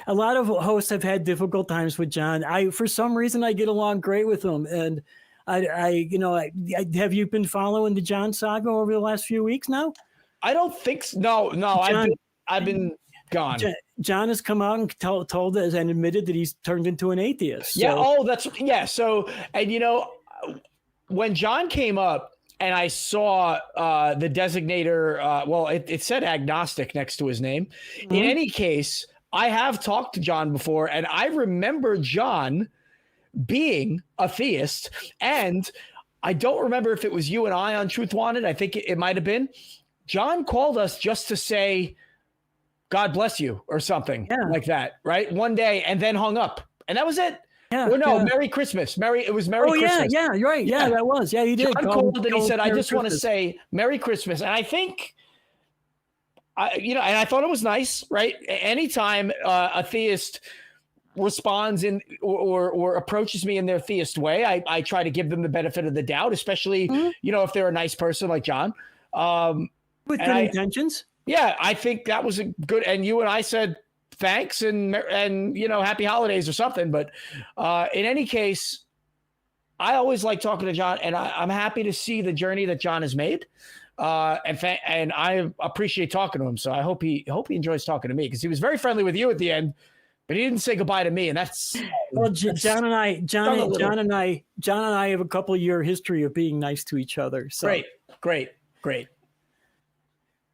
A lot of hosts have had difficult times with John. For some reason, I get along great with him. And have you been following the John saga over the last few weeks now? I don't think so. No, John, I've been gone. John has come out and told us and admitted that he's turned into an atheist. So. Yeah. So, and when John came up, and I saw the designator, it said agnostic next to his name. Mm-hmm. In any case, I have talked to John before, and I remember John being a theist. And I don't remember if it was you and I on Truth Wanted. I think it might have been. John called us just to say, God bless you, or something like that, right? One day, and then hung up. And that was it. Yeah, Merry Christmas. It was Merry Christmas. Yeah, you're right. Yeah, that was. Yeah, he did. John called and he said, I just want to say Merry Christmas. And I think, and I thought it was nice, right? Anytime a theist responds in or approaches me in their theist way, I try to give them the benefit of the doubt, especially, if they're a nice person like John. With good intentions. Yeah, I think that was a good, and you and I said, thanks and happy holidays or something. But in any case, I always like talking to John, and I'm happy to see the journey that John has made. And I appreciate talking to him. So I hope he enjoys talking to me, because he was very friendly with you at the end, but he didn't say goodbye to me. And that's John and I have a couple of year history of being nice to each other. So great.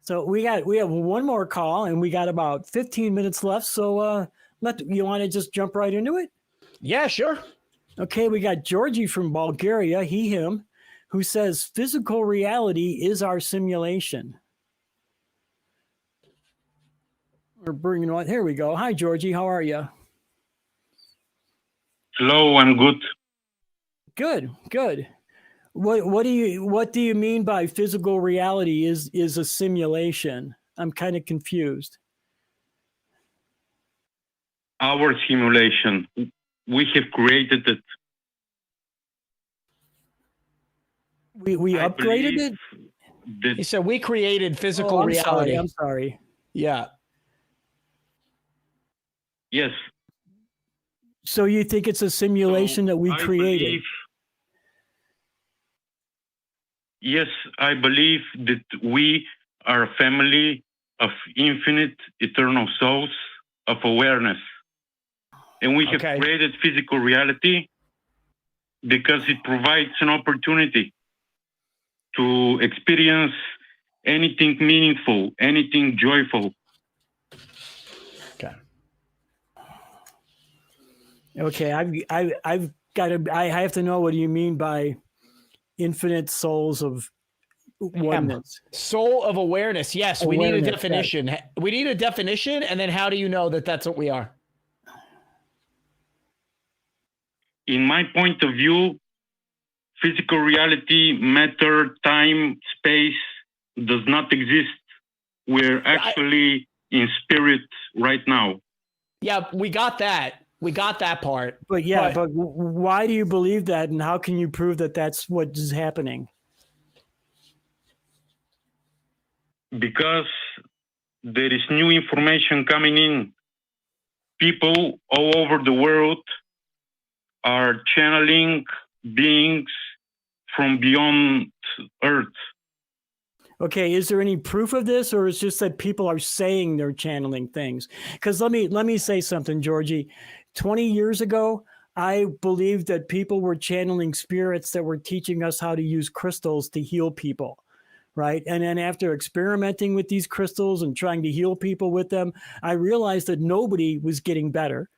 So we have one more call, and we got about 15 minutes left. So you want to just jump right into it? Yeah, sure. Okay, we got Georgie from Bulgaria, him, who says physical reality is our simulation. We're bringing on. Here we go. Hi, Georgie. How are you? Hello, I'm good. Good. What do you mean by physical reality is a simulation? I'm kind of confused. Our simulation, we have created it. We upgraded it? He said we created physical reality. I'm sorry. Yeah. Yes. So you think it's a simulation that we created? Yes, I believe that we are a family of infinite eternal souls of awareness. And we have Okay. created physical reality because it provides an opportunity to experience anything meaningful, anything joyful. Okay. Okay, I've got to. I have to know, what do you mean by infinite souls of oneness? Soul of awareness. Yes, we need a Awareness, definition. We need a definition, and then how do you know that that's what we are? In my point of view, physical reality, matter, time, space does not exist. We're actually in spirit right now. Yeah, we got that. We got that part. But why do you believe that, and how can you prove that that's what is happening? Because there is new information coming in. People all over the world are channeling beings from beyond Earth. Okay, is there any proof of this, or is it just that people are saying they're channeling things? Because let me say something, Georgie. 20 years ago, I believed that people were channeling spirits that were teaching us how to use crystals to heal people, right? And then after experimenting with these crystals and trying to heal people with them, I realized that nobody was getting better,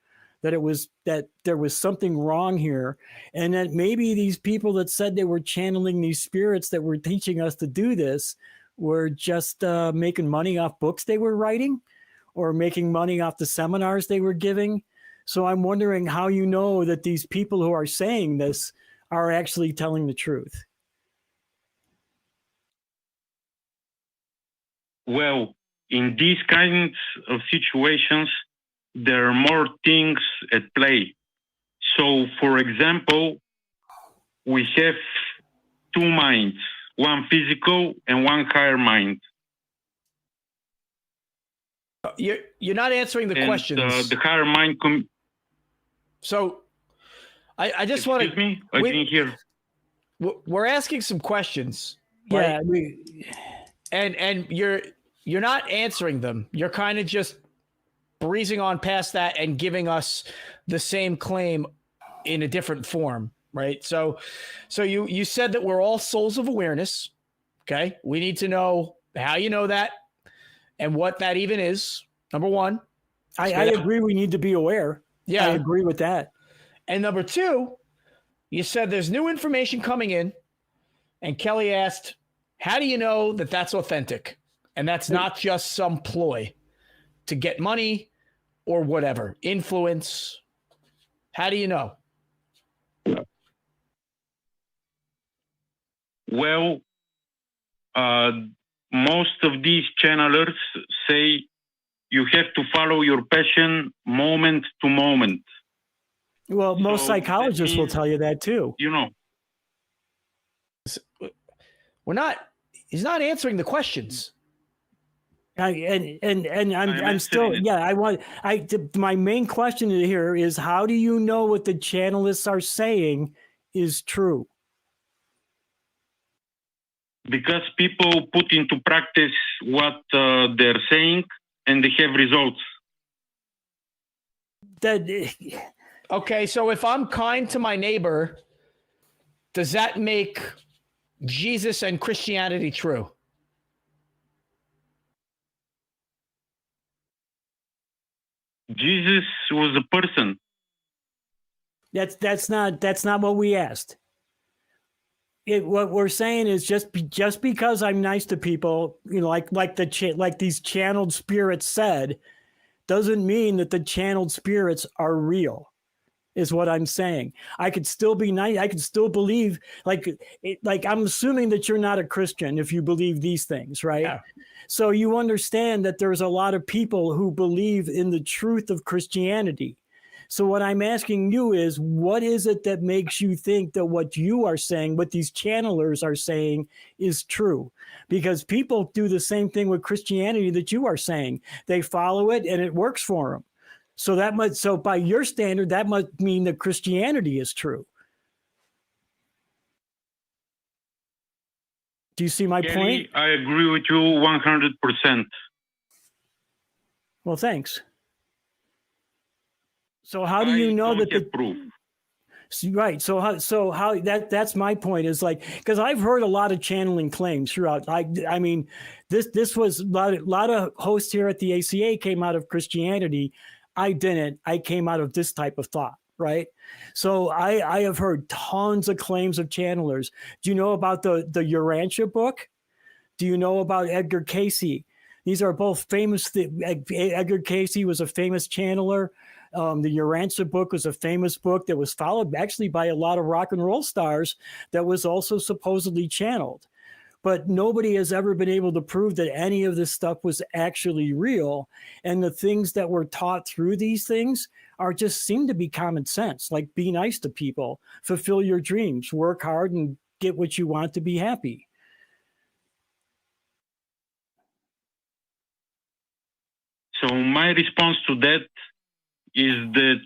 that there was something wrong here, and that maybe these people that said they were channeling these spirits that were teaching us to do this were just making money off books they were writing, or making money off the seminars they were giving. So I'm wondering how you know that these people who are saying this are actually telling the truth. Well, in these kinds of situations, there are more things at play. So, for example, we have two minds, one physical and one higher mind. You're not answering the questions. The higher mind. So, I just want to. Excuse me, I didn't hear. We're asking some questions. Yeah, right? And you're not answering them. You're kind of just breezing on past that and giving us the same claim in a different form, right? So you said that we're all souls of awareness. Okay, we need to know how you know that and what that even is. Number one, I agree. We need to be aware. Yeah, I agree with that. And number two, you said there's new information coming in, and Kelley asked, "How do you know that that's authentic and that's not just some ploy to get money or whatever, influence? How do you know?" Well, most of these channelers say you have to follow your passion moment to moment. Well, most psychologists will tell you that too. You know. He's not answering the questions. I'm still, my main question here is, how do you know what the channelists are saying is true? Because people put into practice what they're saying, and they have results. Okay, so if I'm kind to my neighbor, does that make Jesus and Christianity true? Jesus was a person. That's not what we asked. What we're saying is just because I'm nice to people, like these channeled spirits said, doesn't mean that the channeled spirits are real, is what I'm saying. I could still be nice. I could still believe, like I'm assuming that you're not a Christian if you believe these things, right? Yeah. So you understand that there's a lot of people who believe in the truth of Christianity. So what I'm asking you is, what is it that makes you think that what you are saying, what these channelers are saying, is true? Because people do the same thing with Christianity that you are saying. They follow it and it works for them. So by your standard, that must mean that Christianity is true. Do you see my point? I agree with you 100%. Well, thanks. So how do you know that the proof? Right. So how that's my point is like, because I've heard a lot of channeling claims throughout. I mean, this was a lot of hosts here at the ACA came out of Christianity. I didn't. I came out of this type of thought. Right. So I have heard tons of claims of channelers. Do you know about the Urantia book? Do you know about Edgar Cayce? These are both famous. Edgar Cayce was a famous channeler. The Urantia book was a famous book that was followed actually by a lot of rock and roll stars that was also supposedly channeled. But nobody has ever been able to prove that any of this stuff was actually real. And the things that were taught through these things are just seem to be common sense, like be nice to people, fulfill your dreams, work hard and get what you want to be happy. So my response to that is that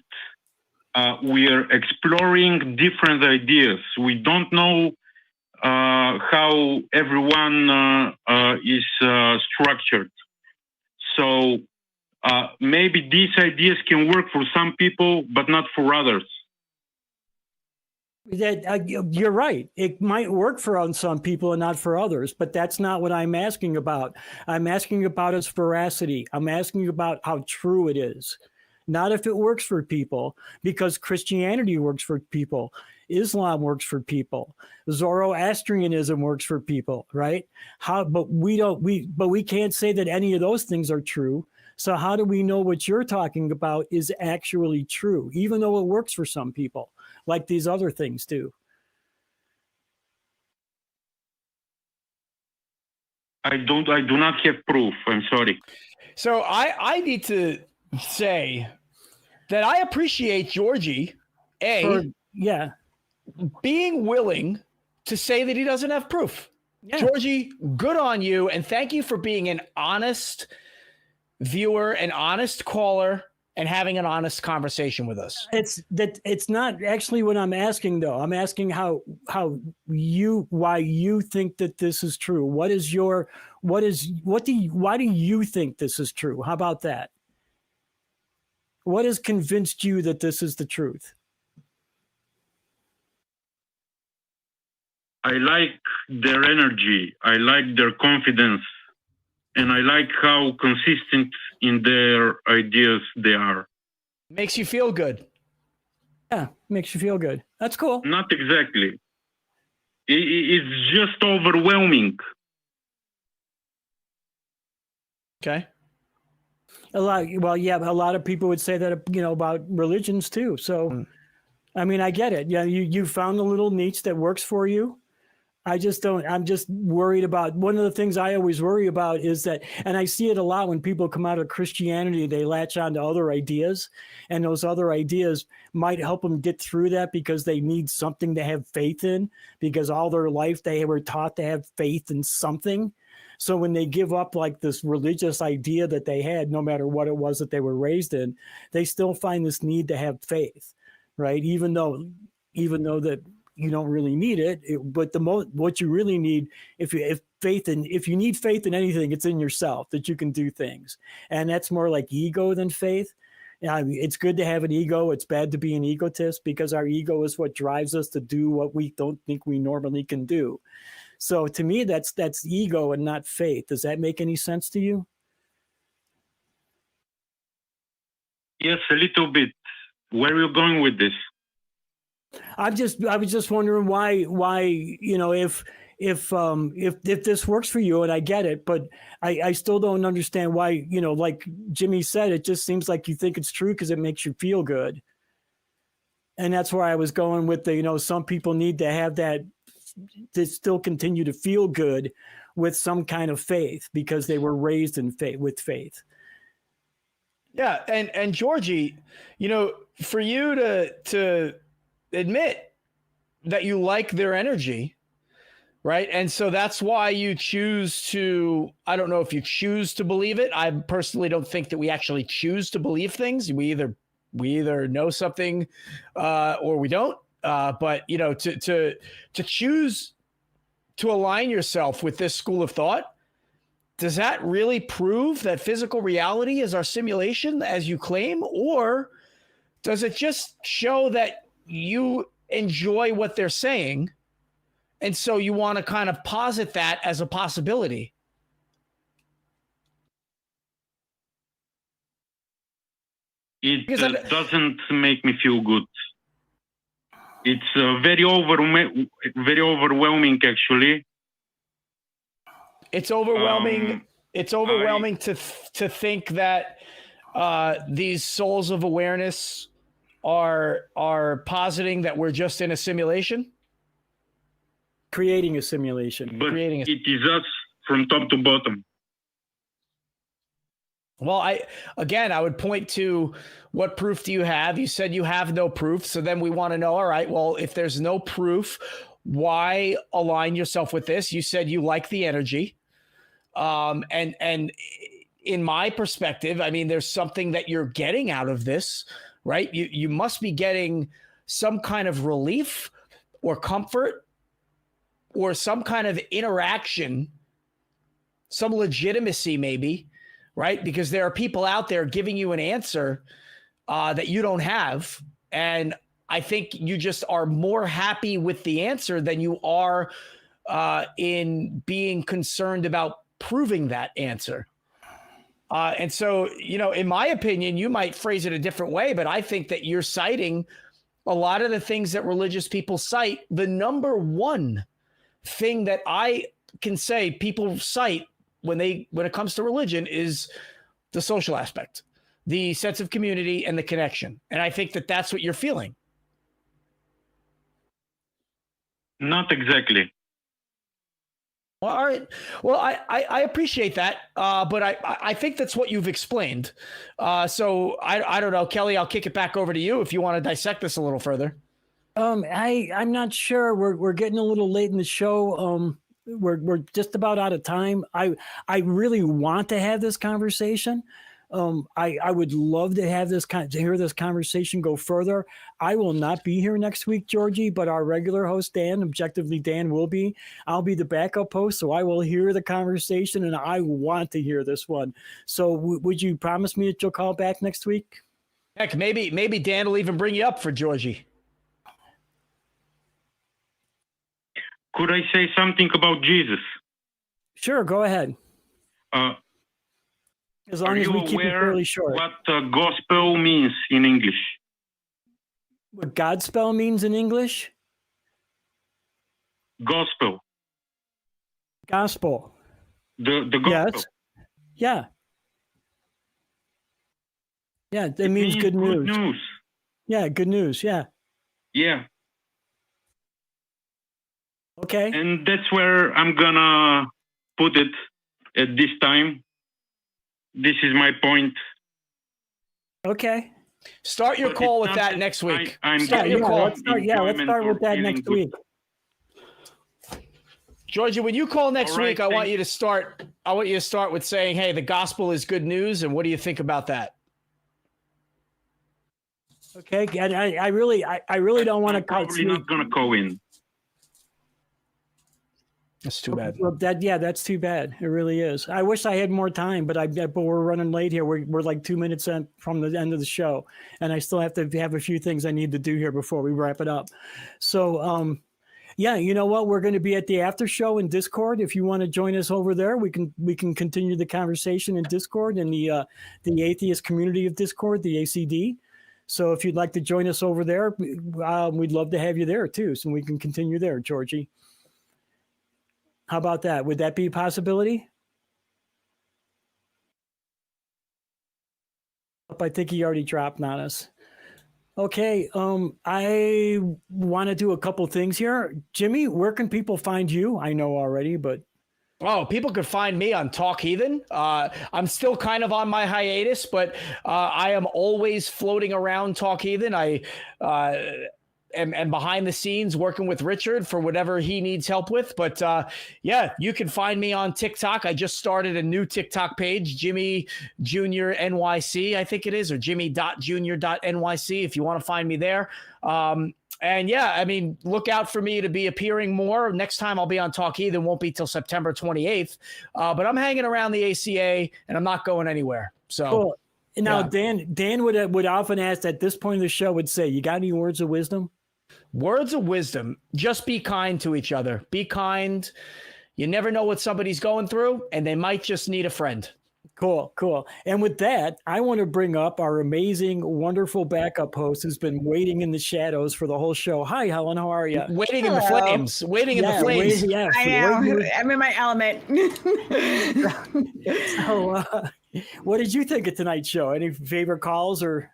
we are exploring different ideas. We don't know how everyone is structured. So maybe these ideas can work for some people, but not for others. That you're right. It might work for some people and not for others, but that's not what I'm asking about. I'm asking about its veracity. I'm asking about how true it is. Not if it works for people, because Christianity works for people. Islam works for people. Zoroastrianism works for people, right? But we can't say that any of those things are true. So how do we know what you're talking about is actually true, even though it works for some people, like these other things do? I do not have proof. I'm sorry. So I need to say that I appreciate Georgie, being willing to say that he doesn't have proof. Yeah. Georgie, good on you. And thank you for being an honest viewer, an honest caller, and having an honest conversation with us. It's not actually what I'm asking though. I'm asking why you think that this is true. Why do you think this is true? How about that? What has convinced you that this is the truth? I like their energy. I like their confidence. And I like how consistent in their ideas they are. Makes you feel good. Yeah, makes you feel good. That's cool. Not exactly. It's just overwhelming. Okay. A lot of people would say that, about religions too. So, I mean, I get it. Yeah, you found a little niche that works for you. I'm just worried about, one of the things I always worry about is that, and I see it a lot when people come out of Christianity, they latch on to other ideas, and those other ideas might help them get through that because they need something to have faith in, because all their life they were taught to have faith in something. So when they give up like this religious idea that they had, no matter what it was that they were raised in, they still find this need to have faith, right? Even though that you don't really need it, but what you really need, if you need faith in anything, it's in yourself that you can do things, and that's more like ego than faith. It's good to have an ego. It's bad to be an egotist, because our ego is what drives us to do what we don't think we normally can do. So to me, that's ego and not faith. Does that make any sense to you? Yes, a little bit. Where are you going with this? I was just wondering why if this works for you, and I get it, but I still don't understand why, like Jimmy said, it just seems like you think it's true because it makes you feel good. And that's where I was going with some people need to have that, to still continue to feel good with some kind of faith because they were raised in faith, with faith. Yeah. And Georgie, for you to admit that you like their energy, right? And so that's why you choose to, I don't know if you choose to believe it. I personally don't think that we actually choose to believe things. We either know something or we don't. But to choose to align yourself with this school of thought, does that really prove that physical reality is our simulation as you claim? Or does it just show that you enjoy what they're saying, and so you want to kind of posit that as a possibility? It doesn't make me feel good. It's very overwhelming, actually. It's overwhelming. It's overwhelming to think that these souls of awareness are positing that we're just in a simulation, Creating a simulation. But it is us from top to bottom. Well, I would point to, what proof do you have? You said you have no proof. So then we want to know, all right, well, if there's no proof, why align yourself with this? You said you like the energy. And in my perspective, I mean, there's something that you're getting out of this, right? You must be getting some kind of relief or comfort or some kind of interaction, some legitimacy maybe, right? Because there are people out there giving you an answer that you don't have. And I think you just are more happy with the answer than you are in being concerned about proving that answer. And so, in my opinion, you might phrase it a different way, but I think that you're citing a lot of the things that religious people cite. The number one thing that I can say people cite when it comes to religion is the social aspect, the sense of community and the connection. And I think that that's what you're feeling. Not exactly. Well, all right. Well, I appreciate that, but I think that's what you've explained. So I don't know, Kelley. I'll kick it back over to you if you want to dissect this a little further. I'm not sure. We're getting a little late in the show. We're just about out of time. I really want to have this conversation. I would love to have to hear this conversation go further. I will not be here next week, Georgie, but our regular host, Dan, Objectively Dan, will be. I'll be the backup host, so I will hear the conversation, and I want to hear this one. So would you promise me that you'll call back next week? Heck, maybe Dan will even bring you up for Georgie. Could I say something about Jesus? Sure, go ahead. As long as we keep it fairly short. What gospel means in English? What Godspell means in English? Gospel. Gospel. The gospel. Yes. Yeah. Yeah, it means good news. Good news. Yeah, good news. Yeah. Yeah. Okay. And that's where I'm gonna put it at this time. This is my point. Okay. Start your call with that next week. Let's start with that next week. Georgie, when you call next right, week, I want you to start with saying, hey, the gospel is good news. And what do you think about that? Okay. I really don't want to cut. Probably not gonna call in. That's too bad. Well, that's too bad. It really is. I wish I had more time, but we're running late here. We're like 2 minutes from the end of the show, and I still have to have a few things I need to do here before we wrap it up. So, yeah, you know what? We're going to be at the after show in Discord. If you want to join us over there, we can continue the conversation in Discord in the atheist community of Discord, the ACD. So if you'd like to join us over there, we'd love to have you there too, so we can continue there, Georgie. How about that? Would that be a possibility? I think he already dropped on us. Okay, I want to do a couple things here. Jimmy, where can people find you? I know already, but... Oh, people could find me on Talk Heathen. I'm still kind of on my hiatus, but I am always floating around Talk Heathen. I am behind the scenes working with Richard for whatever he needs help with. But yeah, you can find me on TikTok. I just started a new TikTok page, Jimmy Junior NYC, I think it is, or Jimmy.Junior.NYC if you want to find me there. And yeah, I mean, look out for me to be appearing more. Next time I'll be on Talk Heathen won't be till September 28th. But I'm hanging around the ACA and I'm not going anywhere. So Cool. And now, yeah. Dan would often ask at this point of the show, would say, you got any words of wisdom? Words of wisdom. Just be kind to each other. Be kind. You never know what somebody's going through, and they might just need a friend. Cool. And with that, I want to bring up our amazing, wonderful backup host who's been waiting in the shadows for the whole show. Hi, Helen. How are you? Waiting in the flames. Waiting in the flames. I know. I'm in my element. So, what did you think of tonight's show? Any favorite calls or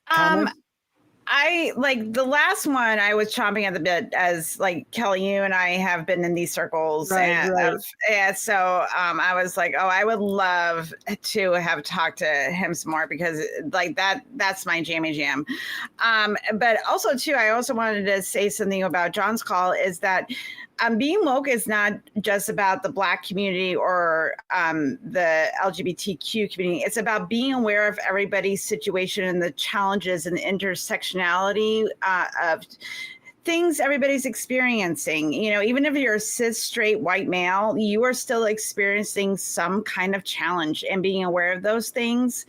comments? I like the last one. I was chomping at the bit as like Kelley, you and I have been in these circles, Right. and so I was like, oh, I would love to have talked to him some more because like that's my jammy jam. But also too, I also wanted to say something about John's call is that being woke is not just about the Black community or the LGBTQ community. It's about being aware of everybody's situation and the challenges and the intersectionality of things everybody's experiencing. You know, even if you're a cis straight white male, you are still experiencing some kind of challenge, and being aware of those things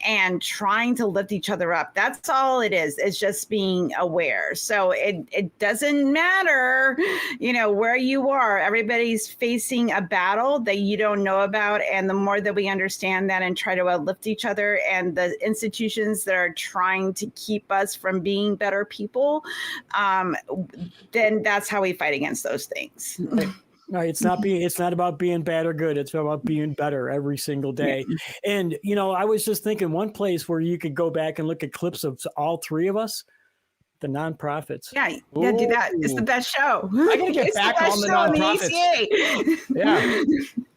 and trying to lift each other up. That's all it is. It's just being aware. So it doesn't matter, you know, where you are. Everybody's facing a battle that you don't know about. And the more that we understand that and try to uplift each other and the institutions that are trying to keep us from being better people, then that's how we fight against those things. No, it's not about being bad or good. It's about being better every single day. And, you know, I was just thinking one place where you could go back and look at clips of all three of us, the nonprofits. Yeah, do that. It's the best show. I gotta get back on the nonprofits. Yeah.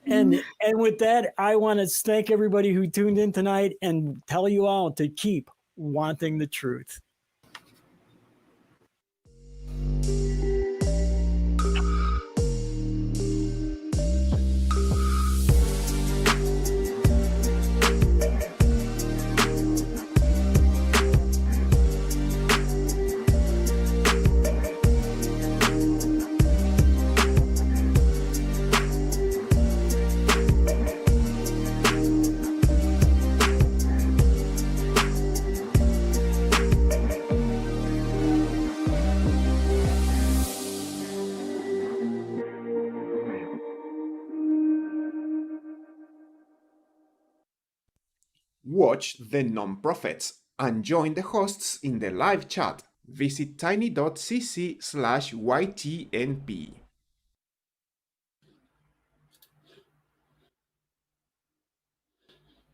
And with that, I want to thank everybody who tuned in tonight and tell you all to keep wanting the truth. Watch the non-profits and join the hosts in the live chat. Visit tiny.cc/ytnp.